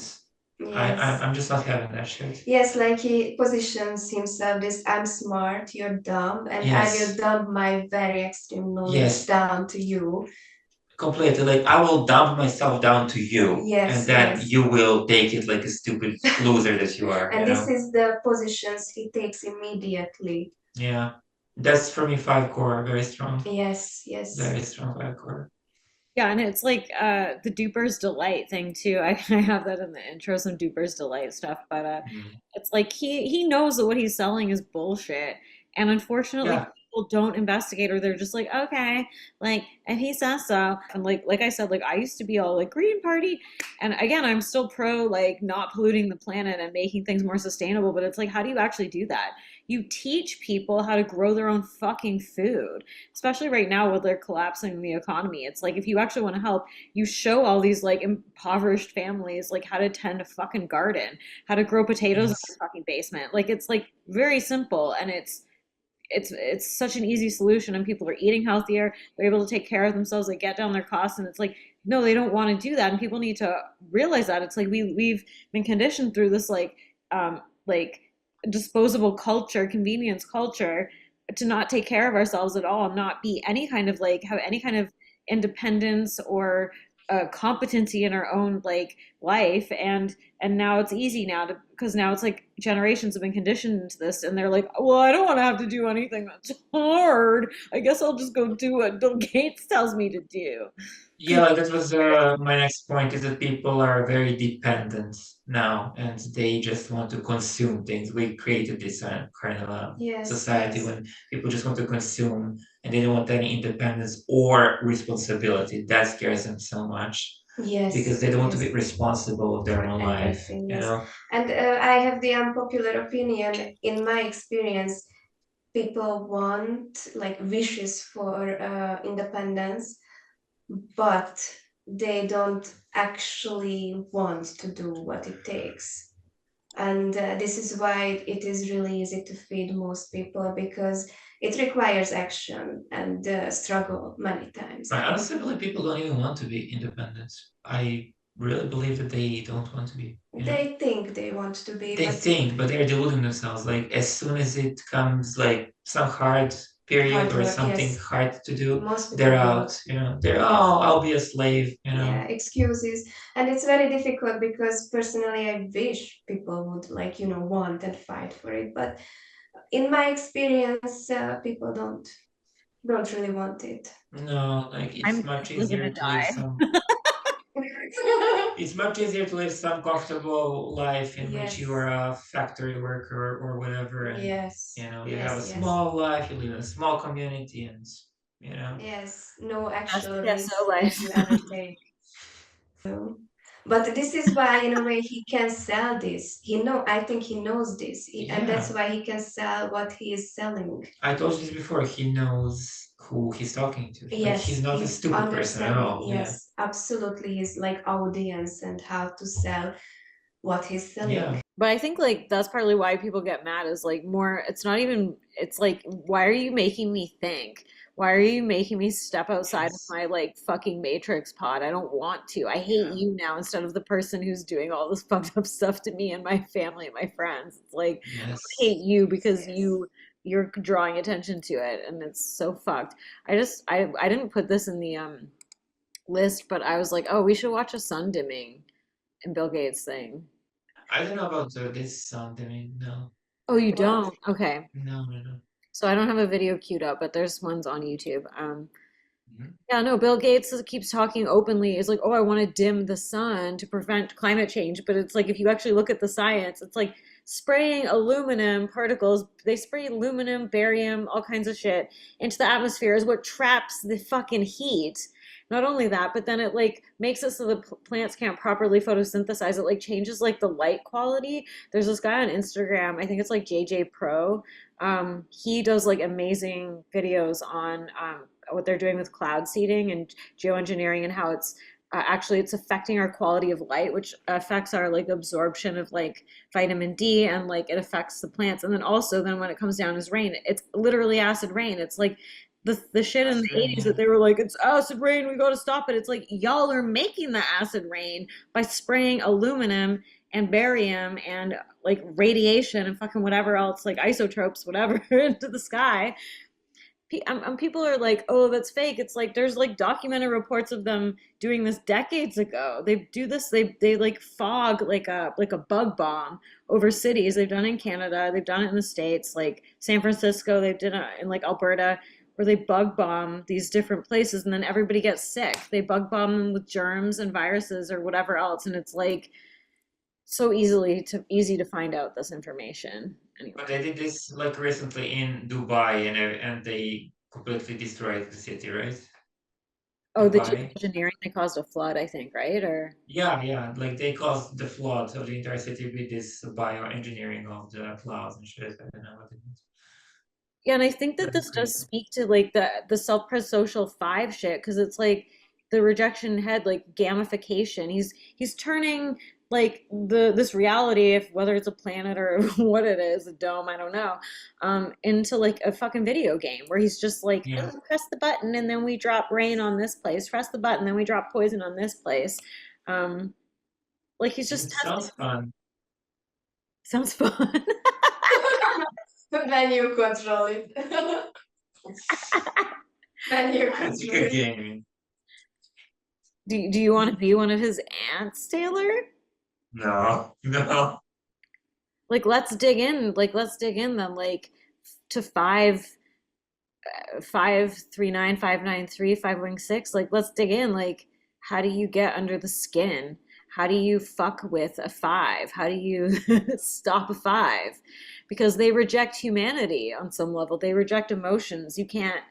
H: I'm just not having that shit.
I: Yes, like he positions himself this I'm smart, you're dumb, and I will dump my very extreme knowledge down to you.
H: Completely. Like I will dump myself down to you. And then you will take it like a stupid loser that you are.
I: And this is the positions he takes immediately.
H: Yeah. That's for me 5 core, very strong.
I: Yes.
H: Very strong 5 core.
G: Yeah, and it's like the Duper's Delight thing too. I have that in the intro, some Duper's Delight stuff, but it's like he knows that what he's selling is bullshit, and unfortunately people don't investigate, or they're just like, okay, like if he says so. And like I said, like I used to be all like Green Party, and again I'm still pro like not polluting the planet and making things more sustainable, but it's like how do you actually do that? You teach people how to grow their own fucking food, especially right now with they're collapsing the economy. It's like if you actually want to help, you show all these like impoverished families like how to tend a fucking garden, how to grow potatoes in their fucking basement. Like it's like very simple, and it's such an easy solution, and people are eating healthier, they're able to take care of themselves, they get down their costs, and it's like no, they don't want to do that, and people need to realize that. It's like we've been conditioned through this like disposable culture, convenience culture, to not take care of ourselves at all, not be any kind of like have any kind of independence or competency in our own like life. And now it's easy now to because now it's like generations have been conditioned into this, and they're like, well, I don't want to have to do anything that's hard. I guess I'll just go do what Bill Gates tells me to do.
H: Yeah, that was my next point is that people are very dependent now and they just want to consume things. We created this kind of a
I: Yes,
H: society
I: yes.
H: when people just want to consume and they don't want any independence or responsibility. That scares them so much
I: Yes,
H: because they don't want to
I: yes.
H: be responsible of their
I: For
H: own life,
I: everything,
H: you
I: yes.
H: know?
I: And I have the unpopular opinion. In my experience, people want like wishes for independence, but they don't actually want to do what it takes. And this is why it is really easy to feed most people, because it requires action and struggle many times.
H: I honestly believe people don't even want to be independent. I really believe that they don't want to be, you know?
I: They think they want to be,
H: They
I: but
H: think, but they're deluding themselves. Like as soon as it comes like some hard period
I: hard
H: or
I: work,
H: something
I: yes.
H: hard to do,
I: Most people
H: they're
I: don't.
H: out, you know, they're oh, I'll be a slave, you know.
I: Yeah, excuses. And it's very difficult because personally I wish people would like, want and fight for it. But in my experience, people don't really want it.
H: No, like it's
G: I'm
H: much
G: definitely
H: easier
G: gonna
H: to live
G: die.
H: some it's much easier to live some comfortable life in which you are a factory worker or whatever and
I: Yes,
H: you know you
I: yes,
H: have a
I: yes.
H: small life, you live in a small community and you know.
I: Yes, no
G: That's
I: actual risk
G: TSO
I: that
G: life.
I: you ever take. So, but this is why, in a way, he can sell this. I think he knows this, and that's
H: Yeah.
I: why he can sell what he is selling.
H: I told you this before, he knows who he's talking to. Like
I: Yes,
H: he's not a
I: he's
H: stupid person at
I: understanding.
H: all.
I: Yes, absolutely. He's like audience and how to sell what he's selling.
H: Yeah.
G: But I think like that's partly why people get mad is like more it's not even it's like why are you making me think? Why are you making me step outside of my like fucking matrix pod? I don't want to. I hate you now instead of the person who's doing all this fucked up stuff to me and my family and my friends. It's like
H: Yes.
G: I hate you because
I: Yes.
G: you're drawing attention to it and it's so fucked. I didn't put this in the list, but I was like, oh, we should watch a sun dimming and Bill Gates thing.
H: I don't know about this sound. I mean, no.
G: Oh, you
I: What?
G: don't? Okay.
H: No.
G: So I don't have a video queued up, but there's ones on YouTube.
H: Mhm.
G: Yeah, no, Bill Gates keeps talking openly. Is like, oh, I want to dim the sun to prevent climate change. But it's like, if you actually look at the science, it's like spraying aluminum particles. They spray aluminum, barium, all kinds of shit into the atmosphere is what traps the fucking heat. Not only that, but then it like makes it so the plants can't properly photosynthesize. It like changes like the light quality. There's this guy on Instagram, I think it's like JJ Pro. He does like amazing videos on what they're doing with cloud seeding and geoengineering and how it's actually it's affecting our quality of light, which affects our like absorption of like vitamin D and like it affects the plants. And then also then when it comes down as rain, it's literally acid rain. It's like the shit in the 80s that they were like, it's acid rain, we gotta stop it. It's like y'all are making the acid rain by spraying aluminum and barium and like radiation and fucking whatever else, like isotopes, whatever, into the sky. People are like, oh, that's fake. It's like there's like documented reports of them doing this decades ago. They do this. They like fog like a bug bomb over cities. They've done it in Canada. They've done it in the States, like San Francisco. They've done it in like Alberta, where they bug bomb these different places, and then everybody gets sick. They bug bomb them with germs and viruses or whatever else, and it's like so easy to find out this information. Anyway.
H: But they did this like recently in Dubai and they completely destroyed the city, right?
G: Oh, the
H: Dubai.
G: geoengineering, they caused a flood, I think, right? Or
H: Yeah. Like they caused the flood of the entire city with this bioengineering of the clouds and shit. I don't know what it is.
G: yeah, and I think that
H: Pretty
G: this does
H: crazy.
G: speak to like the self-pres social 5 shit because it's like the rejection head like gamification. He's turning like this reality, if whether it's a planet or what it is, a dome, I don't know, into like a fucking video game where he's just like,
H: Yeah.
G: "Oh, press the button and then we drop rain on this place. Press the button, then we drop poison on this place." Like he's just
H: It sounds
G: testing.
H: fun.
G: Sounds fun.
I: When you control it. When you
H: It's a
I: control
H: good
I: it.
H: game.
G: Do you want to be one of his ants, Taylor?
H: No, no.
G: Like, let's dig in. Like, let's dig in then. Like, to 539, 593, 516. Like, let's dig in. Like, how do you get under the skin? How do you fuck with a 5? How do you stop a 5? Because they reject humanity on some level. They reject emotions. You can't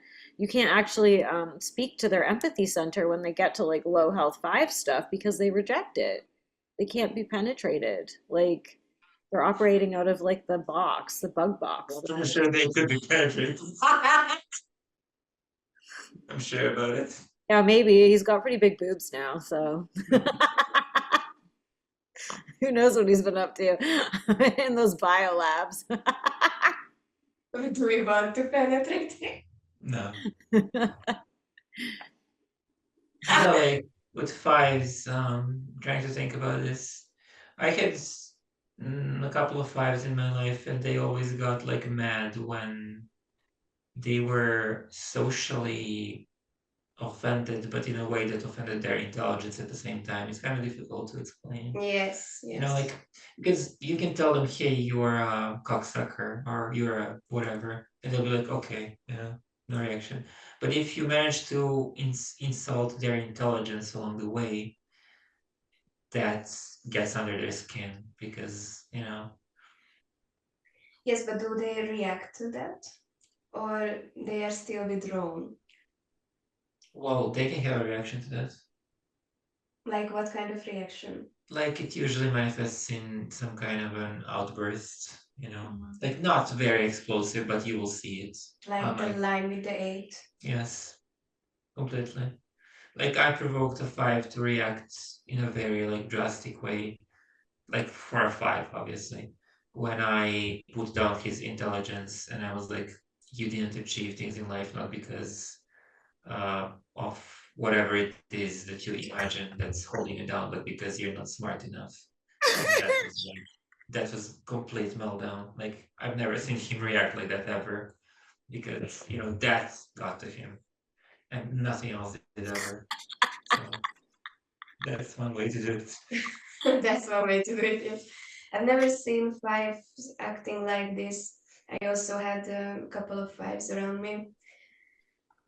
G: actually speak to their empathy center when they get to like low health 5 stuff because they reject it. They can't be penetrated. Like they're operating out of like the box, the bug box.
H: I'm sure they could be penetrated. I'm sure about it.
G: Yeah, maybe he's got pretty big boobs now, so who knows what he's been up to in those bio labs.
I: Do we want to penetrate it?
H: No. Like with 5s, trying to think about this. I had a couple of 5s in my life, and they always got like mad when they were socially offended, but in a way that offended their intelligence at the same time. It's kind of difficult to explain.
I: Yes,
H: You know,
I: yes.
H: like, because you can tell them, hey, you're a cocksucker or you're a whatever, and they'll be like, okay, no reaction. But if you manage to insult their intelligence along the way, that gets under their skin because,
I: Yes, but do they react to that? Or they are still withdrawn?
H: well, they can have a reaction to that.
I: Like what kind of reaction?
H: Like it usually manifests in some kind of an outburst, like not very explosive, but you will see it.
I: Like the line with the 8?
H: Yes, completely. Like I provoked a 5 to react in a very like drastic way, like for a 5, obviously, when I put down his intelligence and I was like, you didn't achieve things in life not because of whatever it is that you imagine that's holding you down, but because you're not smart enough. And that was complete meltdown. Like I've never seen him react like that ever, because that got to him, and nothing else did ever. So that's one way to do it.
I: That's one way to do it. Yes. I've never seen 5s acting like this. I also had a couple of 5s around me,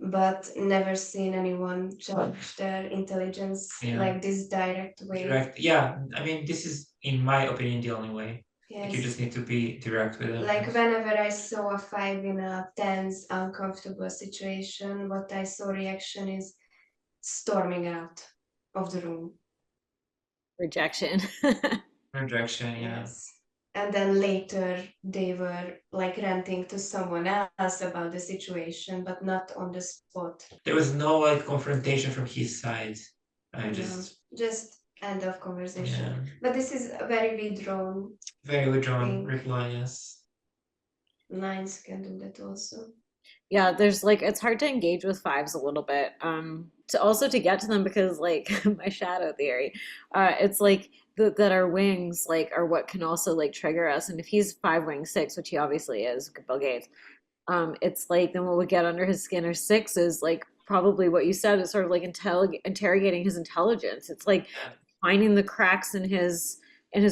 I: but never seen anyone judge their intelligence like this direct way.
H: Direct, yeah. I mean, this is, in my opinion, the only way. Like you
I: Yes.
H: just need to be direct with them.
I: Like whenever I saw a 5 in a tense, uncomfortable situation, what I saw reaction is storming out of the room.
G: Rejection.
H: Rejection, yeah.
I: Yes. And then later they were like ranting to someone else about the situation, but not on the spot.
H: There was no like confrontation from his side. I
I: No, just end of conversation.
H: Yeah.
I: But this is a very withdrawn.
H: Very withdrawn
I: Thing.
H: reply, yes.
I: 9s can do that also.
G: Yeah, there's like it's hard to engage with 5s a little bit. To get to them because like my shadow theory, it's like that our wings like are what can also like trigger us. And if he's 5 wing 6, which he obviously is, Bill Gates, it's like then what would get under his skin are 6s, like probably what you said is sort of like interrogating his intelligence. It's like finding the cracks in his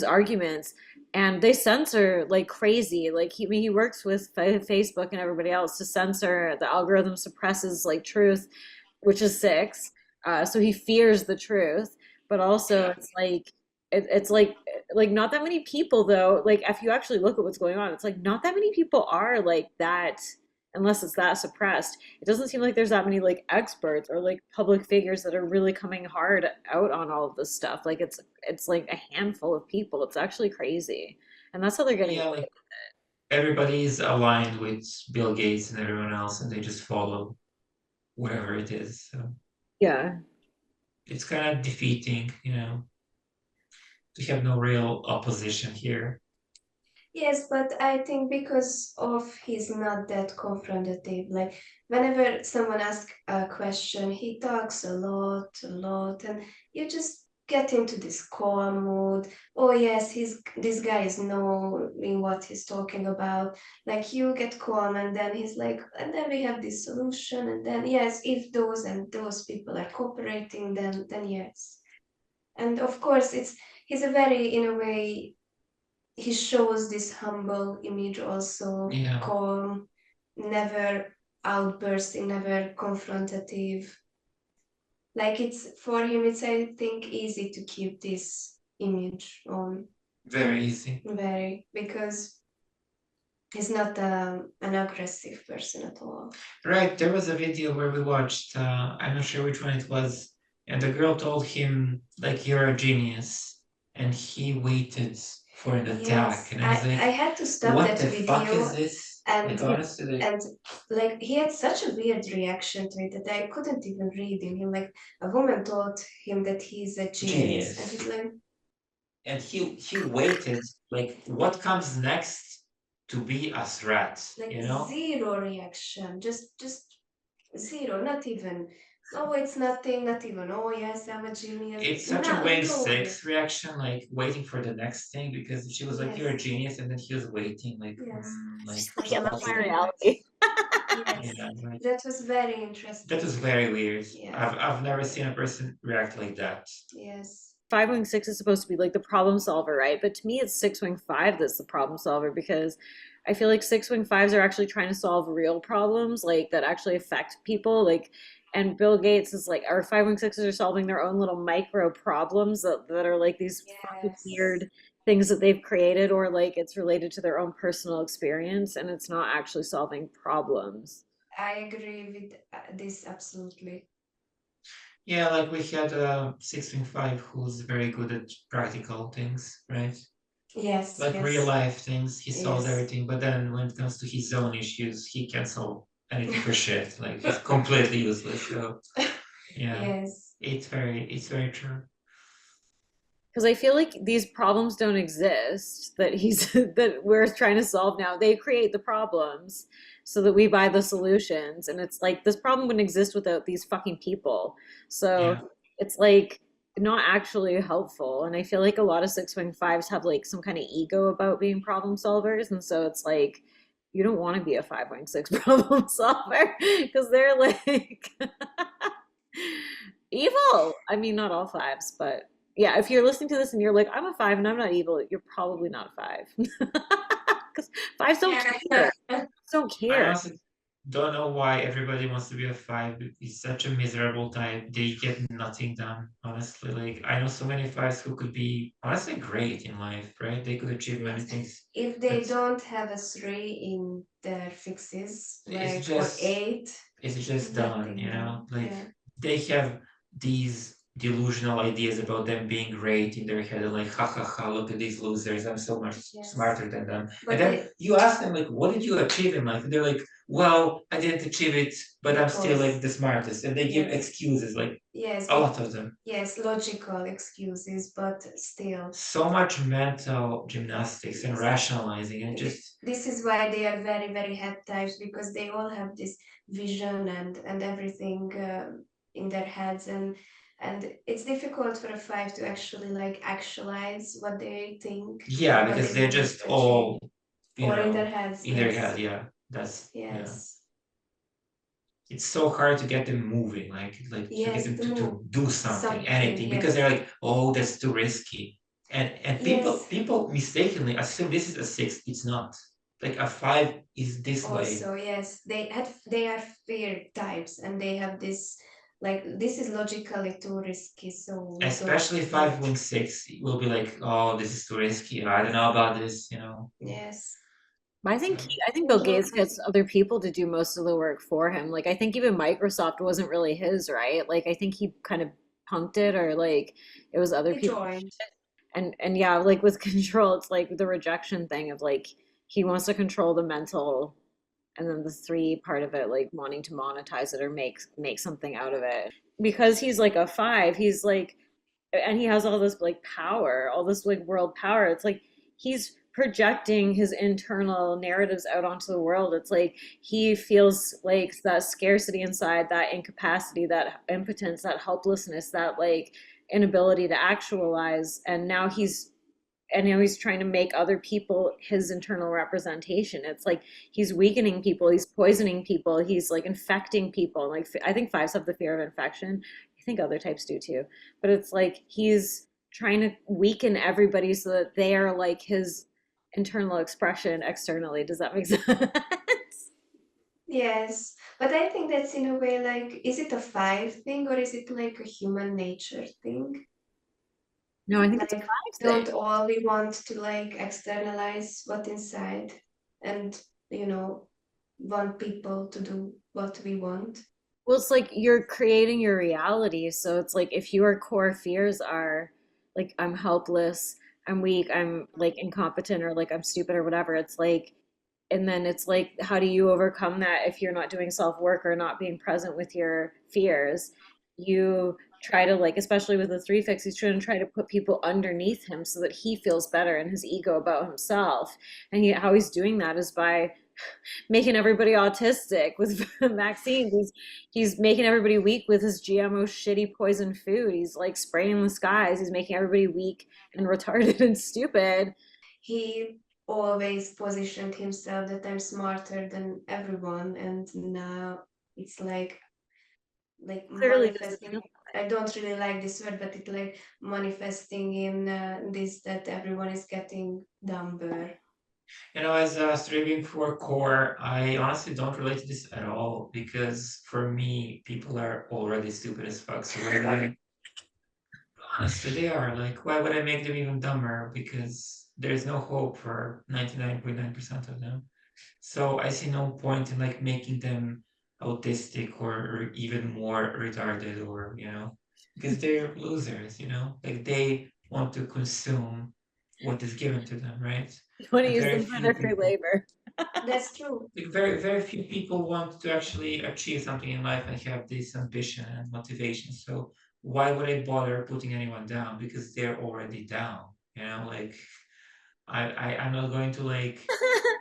G: arguments, and they censor like crazy. Like he works with Facebook and everybody else to censor. The algorithm suppresses like truth, which is 6. So he fears the truth, but also it's like it's like not that many people though. Like if you actually look at what's going on, it's like not that many people are like that unless it's that suppressed. It doesn't seem like there's that many like experts or like public figures that are really coming hard out on all of this stuff. Like it's like a handful of people. It's actually crazy, and that's how they're getting.
H: Yeah, like everybody is aligned with Bill Gates and everyone else, and they just follow whatever it is. So
G: yeah,
H: it's kind of defeating, to have no real opposition here.
I: Yes, but I think because of he's not that confrontative. Like whenever someone asks a question, he talks a lot, and you just get into this calm mood. Oh yes, this guy is knowing what he's talking about. Like you get calm, and then he's like, and then we have this solution, and then yes, if those and those people are cooperating, then yes. And of course, he's a very, in a way, he shows this humble image also,
H: Yeah.
I: calm, never outbursting, never confrontative. Like it's for him, it's I think easy to keep this image on.
H: Very easy.
I: Very, because he's not an aggressive person at all.
H: Right, there was a video where we watched, I'm not sure which one it was, and the girl told him, like, you're a genius, and he waited for an attack,
I: Yes,
H: and I was like,
I: I had to stop
H: what
I: that
H: the
I: video.
H: fuck is this?
I: And
H: Like, honestly,
I: and like he had such a weird reaction to it that I couldn't even read in him. Like a woman told him that he's a genius, and he's like,
H: and he waited, like, what comes next to be a threat,
I: like
H: you know?
I: zero reaction, just zero, not even. Oh, it's nothing, not even. Oh, yes, I'm a genius.
H: It's such
I: No,
H: a wing
I: no.
H: six reaction, like waiting for the next thing, because she was like, "You're a genius," and then he was waiting, like,
I: Yes.
H: like,
G: Yeah, that's my reality.
I: Yes,
H: yeah, like,
I: that was very interesting.
H: that was very weird.
I: Yeah.
H: I've never seen a person react like that.
I: Yes.
G: 5-wing-6 is supposed to be like the problem solver, right? But to me, it's 6-wing-5 that's the problem solver, because I feel like 6-wing-5s are actually trying to solve real problems, like that actually affect people. Like, and Bill Gates is like, our 5-wing-6s are solving their own little micro problems that are like these fucking weird things that they've created, or like it's related to their own personal experience, and it's not actually solving problems.
I: I agree with this absolutely.
H: Yeah, like we had a 6-wing-5 who's very good at practical things, right?
I: Yes.
H: Like
I: yes.
H: real life things, he solves
I: Yes.
H: everything. But then when it comes to his own issues, he can't solve anything for shit. Like he's completely useless. So yeah,
I: Yes.
H: it's very true.
G: Because I feel like these problems don't exist that he's that we're trying to solve now. They create the problems so that we buy the solutions, and it's like this problem wouldn't exist without these fucking people. So
H: Yeah.
G: it's like not actually helpful. And I feel like a lot of 6-wing-5s have like some kind of ego about being problem solvers, and so it's like you don't want to be a 5-wing-6 problem solver because they're like evil. I mean, not all 5s, but yeah, if you're listening to this and you're like, I'm a 5 and I'm not evil, you're probably not a 5. Because 5s don't care. Don't
H: I
G: care.
H: honestly don't know why everybody wants to be a 5. It's such a miserable type. They get nothing done, honestly. Like I know so many 5s who could be honestly great in life, right? They could achieve many things.
I: If they
H: But
I: don't have a 3 in their fixes, like
H: it's just
I: or 8,
H: it's just done,
I: nothing
H: you know?
I: done.
H: Like
I: Yeah.
H: they have these delusional ideas about them being great in their head, and like, ha ha ha, look at these losers, I'm so much smarter than them.
I: But
H: And then you ask them, like, what did you achieve in life? And they're like, well, I didn't achieve it, but I'm still like the smartest. And they give excuses, like
I: Yes.
H: a lot of them.
I: Yes, logical excuses, but still.
H: So much mental gymnastics and rationalizing, and just
I: This is why they are very, very head types, because they all have this vision and everything in their heads, and it's difficult for a 5 to actually like actualize what they think.
H: yeah,
I: what
H: because
I: they
H: they're
I: want
H: just
I: to
H: all
I: achieve. Or in their heads.
H: in their
I: yes.
H: head, yeah. That's
I: Yes.
H: it's so hard to get them moving, like
I: Yes,
H: to get them
I: to
H: to
I: move.
H: do something,
I: Something,
H: anything,
I: yes.
H: because they're like, oh, that's too risky. And people
I: Yes.
H: people mistakenly assume this is a 6. It's not. Like a 5 is this way.
I: Also, yes, they are fear types, and they have this like this is logically too risky. So we
H: Especially
I: don't-
H: 5-wing-6 will be like, oh, this is too risky. I don't know about this, you know.
I: Yes.
G: I think Bill Gates gets other people to do most of the work for him. Like I think even Microsoft wasn't really his, right? Like I think he kind of punked it, or like it was other
I: He
G: people.
I: joined.
G: And yeah, like with control, it's like the rejection thing of like he wants to control the mental, and then the 3 part of it, like wanting to monetize it or make something out of it. Because he's like a 5, he's like, and he has all this like power, all this like world power. It's like he's projecting his internal narratives out onto the world. It's like he feels like that scarcity inside, that incapacity, that impotence, that helplessness, that like inability to actualize, and now he's trying to make other people his internal representation. It's like he's weakening people, he's poisoning people, he's like infecting people. Like I think fives have the fear of infection. I think other types do too. But it's like he's trying to weaken everybody so that they are like his internal expression externally. Does that make sense?
I: Yes, but I think that's in a way like, is it a five thing or is it like a human nature thing?
G: No, I think it's a
I: Like,
G: fives
I: don't
G: thing.
I: all we want to like externalize what inside and, want people to do what we want?
G: Well, it's like you're creating your reality. So it's like if your core fears are like I'm helpless, I'm weak, I'm like incompetent, or like I'm stupid or whatever, it's like, and then it's like, how do you overcome that if you're not doing self work or not being present with your fears? You try to, like, especially with the three fix, he's trying to put people underneath him so that he feels better in his ego about himself. And how he's doing that is by making everybody autistic with vaccines. He's making everybody weak with his GMO shitty poison food. He's like spraying the skies. He's making everybody weak and retarded and stupid.
I: He always positioned himself that I'm smarter than everyone, and now it's like
G: Clearly doesn't
I: manifesting.
G: feel
I: I don't really like this word, but it like manifesting in this, that everyone is getting dumber.
H: As striving for core, I honestly don't relate to this at all because for me, people are already stupid as fuck. So honestly, they are. Like, why would I make them even dumber? Because there's no hope for 99.9% of them. So I see no point in like making them autistic or even more retarded or, because they're losers. Like they want to consume what is given to them, right?
G: You want to
H: And
G: use
H: very
G: them for
H: few
G: their free
H: people,
G: labor.
I: That's true.
H: like very, very few people want to actually achieve something in life and have this ambition and motivation. So why would I bother putting anyone down? Because they're already down, like I'm not going to like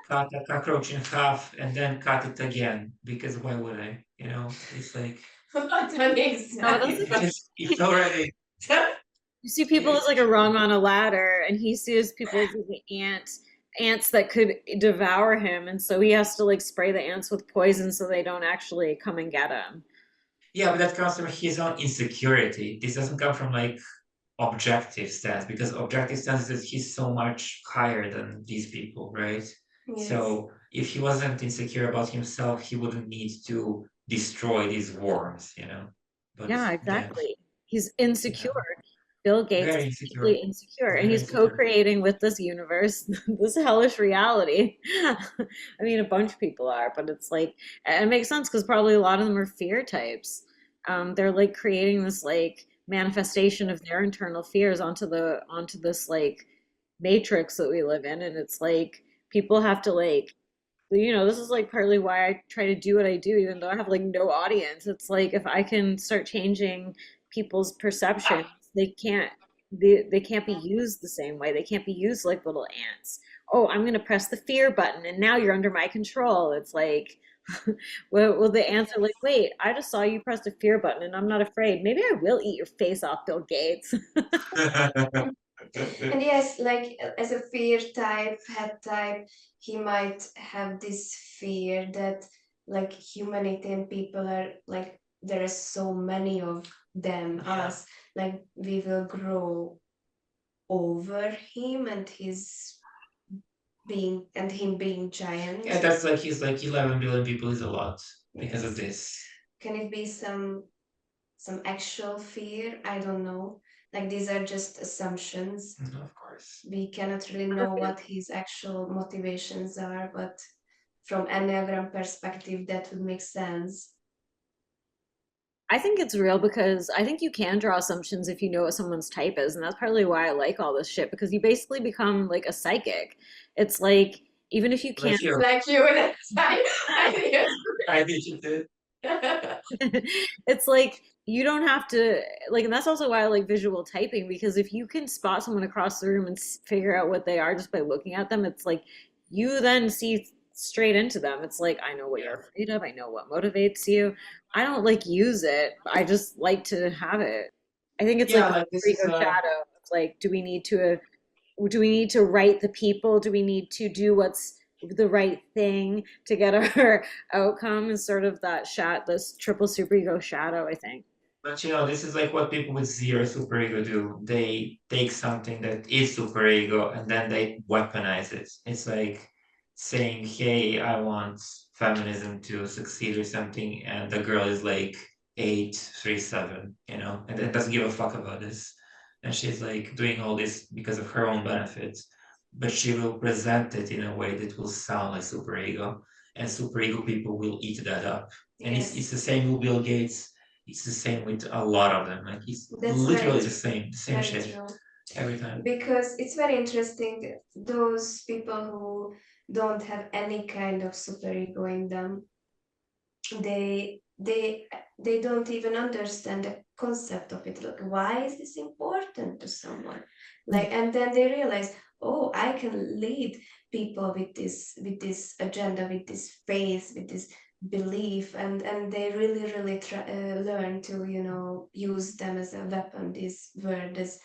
H: cut a cockroach in half and then cut it again because why would I? It's like
I: What an
G: No, that's
I: example.
G: like
H: it's already
G: you see people as like a rung on a ladder, and he sees people as like ants that could devour him, and so he has to like spray the ants with poison so they don't actually come and get him.
H: yeah, but that comes from his own insecurity. This doesn't come from like objective stance because objective stance is that he's so much higher than these people, right?
I: Yes.
H: So if he wasn't insecure about himself, he wouldn't need to destroy these worms. But
G: Yeah,
H: again,
G: exactly. He's insecure.
H: yeah,
G: Bill Gates
H: very
G: is
H: insecure,
G: deeply insecure, and
H: very
G: he's
H: insecure.
G: co-creating with this universe this hellish reality. I mean, a bunch of people are, but it's like it makes sense because probably a lot of them are fear types. They're like creating this like manifestation of their internal fears onto this like matrix that we live in, and it's like people have to like this is like partly why I try to do what I do, even though I have like no audience. It's like if I can start changing people's perceptions, they can't be used the same way. They can't be used like little ants. Oh, I'm gonna press the fear button and now you're under my control. It's like well, the ants are like, wait, I just saw you press the fear button and I'm not afraid. Maybe I will eat your face off, Bill Gates.
I: And yes, like as a fear type, head type, he might have this fear that like humanity and people are like there are so many of them,
H: Yeah.
I: us, like we will grow over him and him being giant.
H: Yeah, that's like he's like 11 billion people is a lot because of this.
I: Can it be some actual fear? I don't know. Like these are just assumptions.
H: Of course.
I: We cannot really know what his actual motivations are, but from Enneagram perspective, that would make sense.
G: I think it's real because I think you can draw assumptions if you know what someone's type is, and that's partly why I like all this shit because you basically become like a psychic. It's like even if you can't
H: Like you.
I: Like you and I
H: I did you did.
G: it's like you don't have to like, and that's also why I like visual typing because if you can spot someone across the room and figure out what they are just by looking at them, it's like you then see straight into them. It's like I know what you're afraid of, I know what motivates you. I don't like use it, I just like to have it. I think it's
H: Yeah,
G: like
H: like this is
G: ego shadow. It's like, do we need to right the people? Do we need to do what's the right thing to get our outcome? Is sort of that this triple superego shadow, I think.
H: But this is like what people with zero superego do. They take something that is superego and then they weaponize it. It's like saying, "Hey, I want feminism to succeed or something," and the girl is like 8'3", 7, and doesn't give a fuck about this. And she's like doing all this because of her own benefits, but she will present it in a way that will sound like superego, and superego people will eat that up. And it's the same with Bill Gates. It's the same with a lot of them. Like it's literally the same shit
I: true.
H: every time.
I: Because it's very interesting, those people who don't have any kind of superego in them, they don't even understand the concept of it. Like, why is this important to someone? Like, and then they realize, oh, I can lead people with this agenda, with this faith, with this belief, and they really learn to use them as a weapon. This word as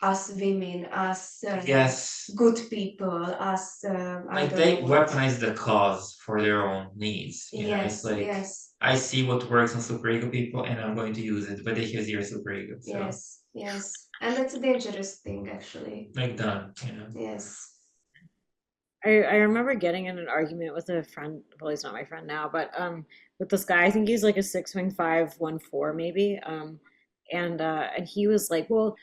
I: us women, us
H: Yes,
I: good people, us I
H: like
I: don't
H: they
I: know what.
H: weaponize the cause for their own needs.
I: Yes,
H: It's like
I: yes.
H: I see what works on superego people and I'm going to use it, but they have zero superego. So
I: Yes. And that's a dangerous thing, actually.
H: like done.
I: Yes.
G: I remember getting in an argument with a friend. Well, he's not my friend now, but with this guy. I think he's like a 6'5", 1'4", maybe. And he was like, well,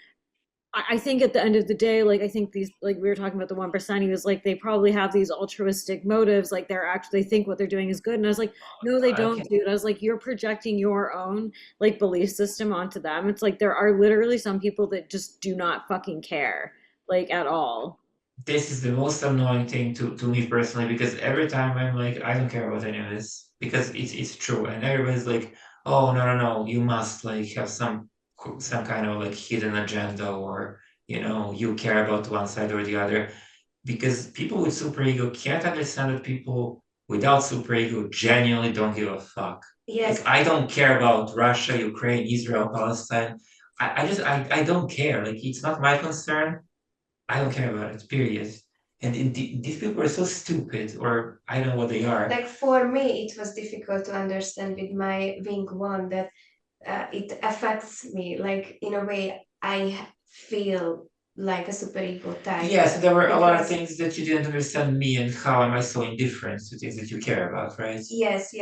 G: I think at the end of the day, like I think these, like we were talking about the 1%. He was like, they probably have these altruistic motives, like they think what they're doing is good. And I was like, no, they don't, dude. I was like, you're projecting your own like belief system onto them. It's like there are literally some people that just do not fucking care, like at all.
H: This is the most annoying thing to me personally, because every time I'm like, I don't care about any of this because it's true, and everybody's like, oh no, you must like have some kind of like hidden agenda, or you care about one side or the other, because people with superego can't understand that people without superego genuinely don't give a fuck.
I: Yes.
H: Like I don't care about Russia, Ukraine, Israel, Palestine. I don't care. Like it's not my concern. I don't care about it, period. And these people are so stupid, or I don't know what they are.
I: Like for me, it was difficult to understand with my wing one that it affects me. Like in a way, I feel like a superego type.
H: Yes, there were a lot of
I: because-
H: things that you didn't understand me, and how am I so indifferent to things that you care about, right?
I: Yes.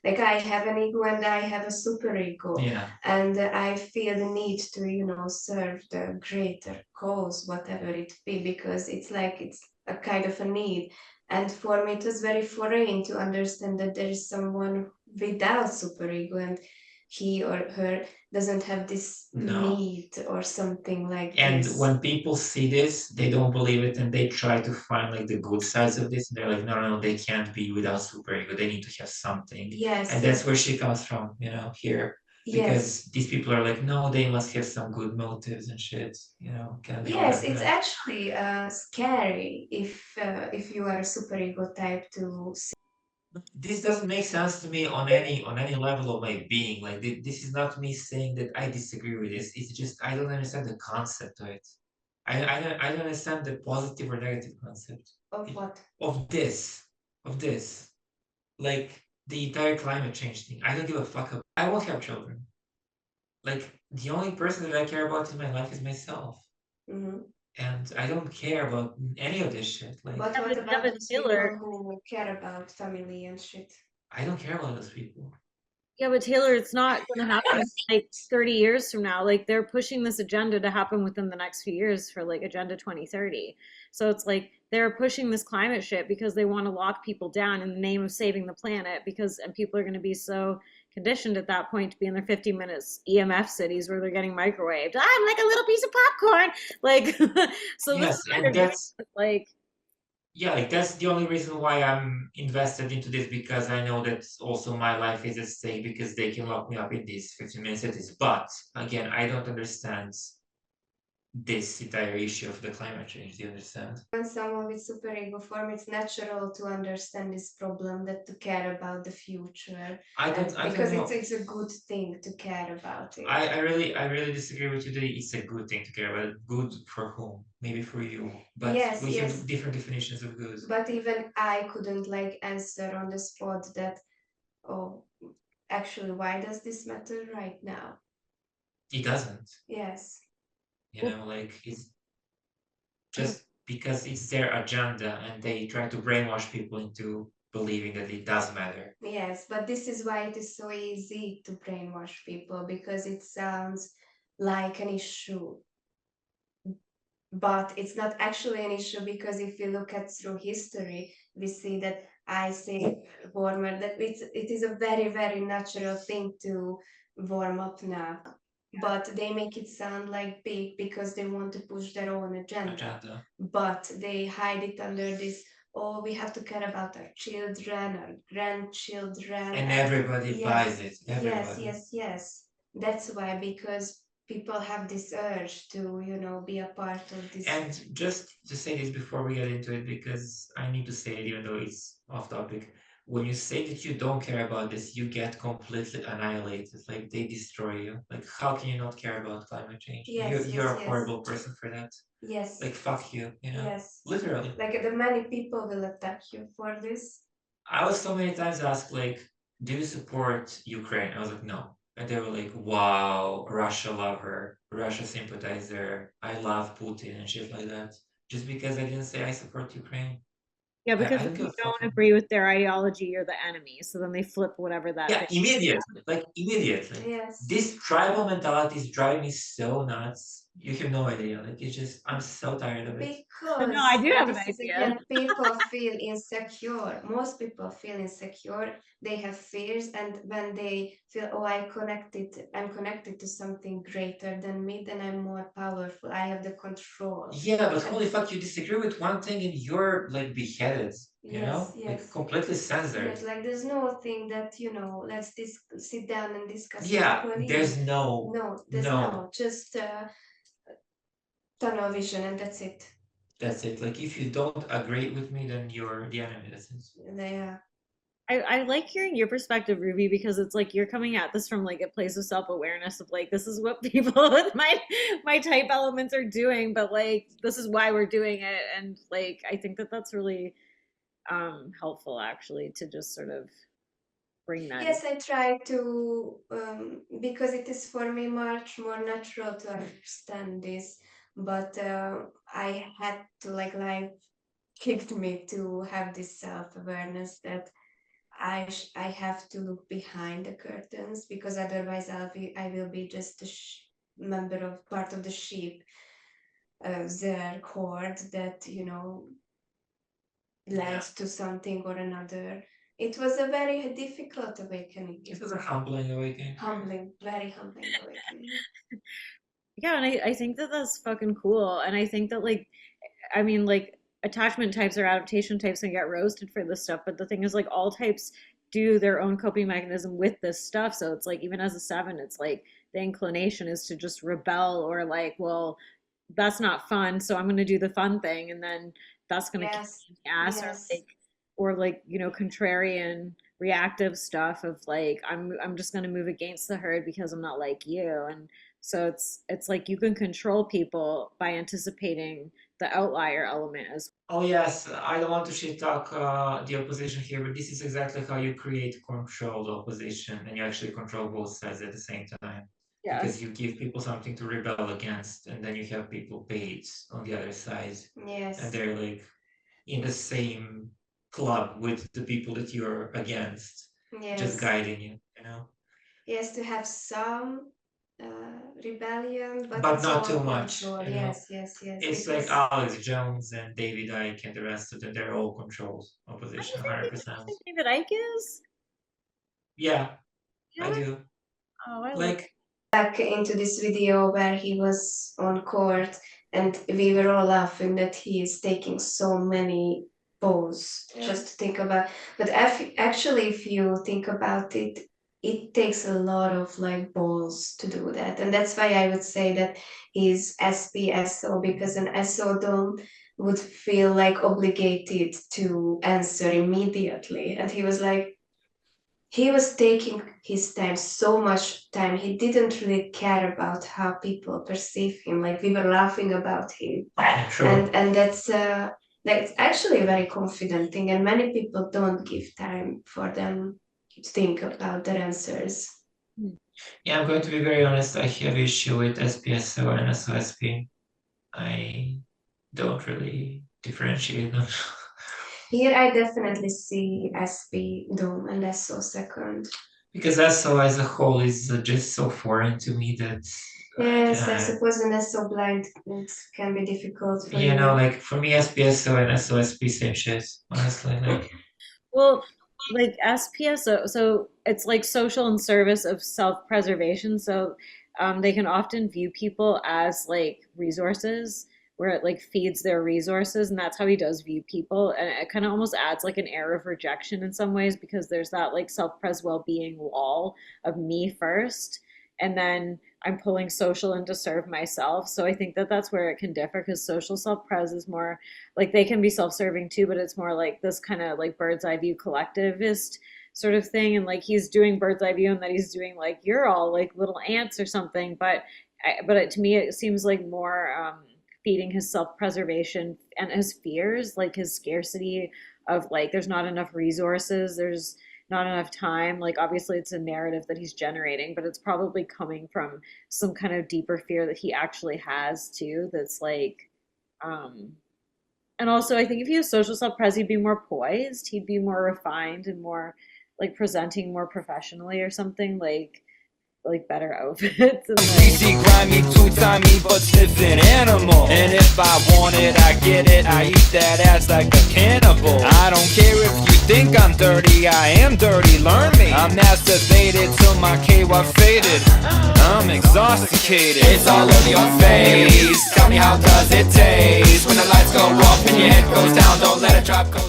I: Like I have an ego and I have a superego.
H: Yeah.
I: And I feel the need to, serve the greater cause, whatever it be, because it's like it's a kind of a need. And for me, it was very foreign to understand that there is someone without superego and he or her doesn't have this
H: No.
I: need or something like
H: And
I: this.
H: when people see this, they don't believe it, and they try to find like the good sides of this. And they're like, no, they can't be without superego. They need to have something.
I: Yes.
H: And that's where she comes from, here. Because these people are like, no, they must have some good motives and shit, can be
I: Yes,
H: all
I: it's
H: that.
I: actually scary if you are a superego type to.
H: This doesn't make sense to me on any level of my being. Like this is not me saying that I disagree with this. It's just I don't understand the concept of it. I don't understand the positive or negative concept
I: Of what?
H: of this. Like the entire climate change thing. I don't give a fuck about. I won't have children. Like the only person that I care about in my life is myself.
I: Mm-hmm.
H: And I don't care about any of this shit. Like,
I: But what about those people who care about family and shit?
H: I don't care about those people.
G: Yeah, but Taylor, it's not going to happen like 30 years from now. Like they're pushing this agenda to happen within the next few years for like Agenda 2030. So it's like they're pushing this climate shit because they want to lock people down in the name of saving the planet, and people are going to be so conditioned at that point to be in their 50 minutes EMF cities where they're getting microwaved. I'm like a little piece of popcorn. Like, so
H: yes,
G: this
H: and that's
G: like,
H: yeah, like that's the only reason why I'm invested into this, because I know that also my life is at stake, because they can lock me up in these 15 minute cities. But again, I don't understand this entire issue of the climate change. Do you understand?
I: When someone with superego form, it's natural to understand this problem, that to care about the future,
H: I don't
I: because
H: know.
I: it's a good thing to care about it.
H: I really disagree with you that it's a good thing to care about. Good for whom? Maybe for you. But
I: Yes,
H: we
I: yes.
H: have different definitions of good.
I: But even I couldn't like answer on the spot that, oh, actually, why does this matter right now?
H: It doesn't.
I: Yes.
H: You know, like it's just because it's their agenda and they try to brainwash people into believing that it does matter.
I: Yes, but this is why it is so easy to brainwash people, because it sounds like an issue. But it's not actually an issue, because if you look at through history, we see that I say warmer, that it is a very, very natural thing to warm up now. But they make it sound like big because they want to push their own agenda. But they hide it under this, oh, we have to care about our children, our grandchildren.
H: And everybody buys it. Everybody.
I: Yes. That's why, because people have this urge to, be a part of this.
H: And just to say this before we get into it, because I need to say it even though it's off topic. When you say that you don't care about this, you get completely annihilated. Like they destroy you. Like how can you not care about climate change? You're a horrible person for that.
I: Yes.
H: Like fuck you,
I: Yes.
H: Literally.
I: Like the many people will attack you for this.
H: I was so many times asked like, do you support Ukraine? I was like, no. And they were like, wow, Russia lover, Russia sympathizer, I love Putin and shit like that. Just because I didn't say I support Ukraine.
G: Yeah, because
H: I
G: if you don't agree with their ideology, you're the enemy. So then they flip whatever that
H: Yeah,
G: thing.
H: immediately.
I: Yes.
H: This tribal mentality is driving me so nuts. You have no idea. Like it's just, I'm so tired of it.
I: Because
G: No, I do have an
I: this is
G: idea.
I: again, people feel insecure. Most people feel insecure. They have fears, and when they feel, oh, I'm connected to something greater than me, then I'm more powerful. I have the control.
H: Yeah, but holy fuck, you disagree with one thing and you're like beheaded,
I: Yes.
H: Like completely censored.
I: Yes, like there's no thing that, let's sit down and discuss.
H: Yeah,
I: properly.
H: there's no,
I: there's no, just tunnel vision, and that's it.
H: That's it. Like if you don't agree with me, then you're the enemy. That's it.
I: Yeah.
G: I like hearing your perspective, Ruby, because it's like you're coming at this from like a place of self-awareness of like this is what people with my type elements are doing, but like this is why we're doing it, and like I think that that's really helpful actually to just sort of bring that.
I: Yes, I try to, because it is for me much more natural to understand this, but I had to, like, life kicked me to have this self-awareness that I have to look behind the curtains, because otherwise I will be just a member of part of the sheep, their horde that leads to something or another. It was a very difficult awakening.
H: It was a humbling awakening.
I: Very humbling awakening.
G: Yeah, and I think that that's fucking cool, and I think that like, I mean like attachment types or adaptation types can get roasted for this stuff, but the thing is like all types do their own coping mechanism with this stuff. So it's like even as a 7, it's like the inclination is to just rebel or like, well, that's not fun, so I'm going to do the fun thing, and then that's going to kick me in the ass, or like contrarian reactive stuff of like I'm just going to move against the herd because I'm not like you. And so it's like you can control people by anticipating the outlier element as
H: well. Oh yes, I don't want to shit talk the opposition here, but this is exactly how you create controlled opposition, and you actually control both sides at the same time. Yeah. Because you give people something to rebel against, and then you have people paid on the other side.
I: Yes.
H: And they're like in the same club with the people that you're against, just guiding you,
I: Yes, to have some rebellion,
H: but not too much.
I: Yes.
H: It's like Alex Jones and David Icke and the rest of them, they're all controlled opposition, 100%.
G: David Icke is?
H: Yeah, I do.
G: Oh, I
I: like back into this video where he was on court, and we were all laughing that he is taking so many pose just to think about. But actually, if you think about it, it takes a lot of like balls to do that. And that's why I would say that he's SPSO, because an SO don't would feel like obligated to answer immediately. And he was like, he was taking his time, so much time. He didn't really care about how people perceive him. Like we were laughing about him.
H: Sure.
I: And that's actually a very confident thing. And many people don't give time for them to think about their answers.
H: Yeah, I'm going to be very honest. I have issue with SPSO and SOSP. I don't really differentiate them.
I: Here I definitely see SP Dom and SO second.
H: Because SO as a whole is just so foreign to me that.
I: Yes, I suppose an SO blind it can be difficult for
H: you know, like for me, SPSO and SOSP same shit. Honestly, like.
G: Well, like SPS, so it's like social and service of self-preservation. So they can often view people as like resources, where it like feeds their resources, and that's how he does view people. And it kind of almost adds like an air of rejection in some ways, because there's that like self-pres well-being wall of me first, and then I'm pulling social in to serve myself. So I think that that's where it can differ, because social self-pres is more like they can be self-serving too, but it's more like this kind of like bird's eye view collectivist sort of thing. And like he's doing bird's eye view, and that he's doing like you're all like little ants or something. But to me, it seems like more feeding his self-preservation and his fears, like his scarcity of like there's not enough resources, there's not enough time. Like obviously it's a narrative that he's generating, but it's probably coming from some kind of deeper fear that he actually has too, that's like and also I think if he was social self-pres, he'd be more poised, he'd be more refined and more like presenting more professionally or something, like better outfits and like,
B: Greasy, grimy, two-timey, but sniffing animal. And if I want it, I get it. I eat that ass like a cannibal. I don't care if you think I'm dirty, I am dirty, learn me. I'm masturbated till my KY faded. I'm exhausted. It's all over your face. Tell me how does it taste when the lights go off and your head goes down, don't let it drop, go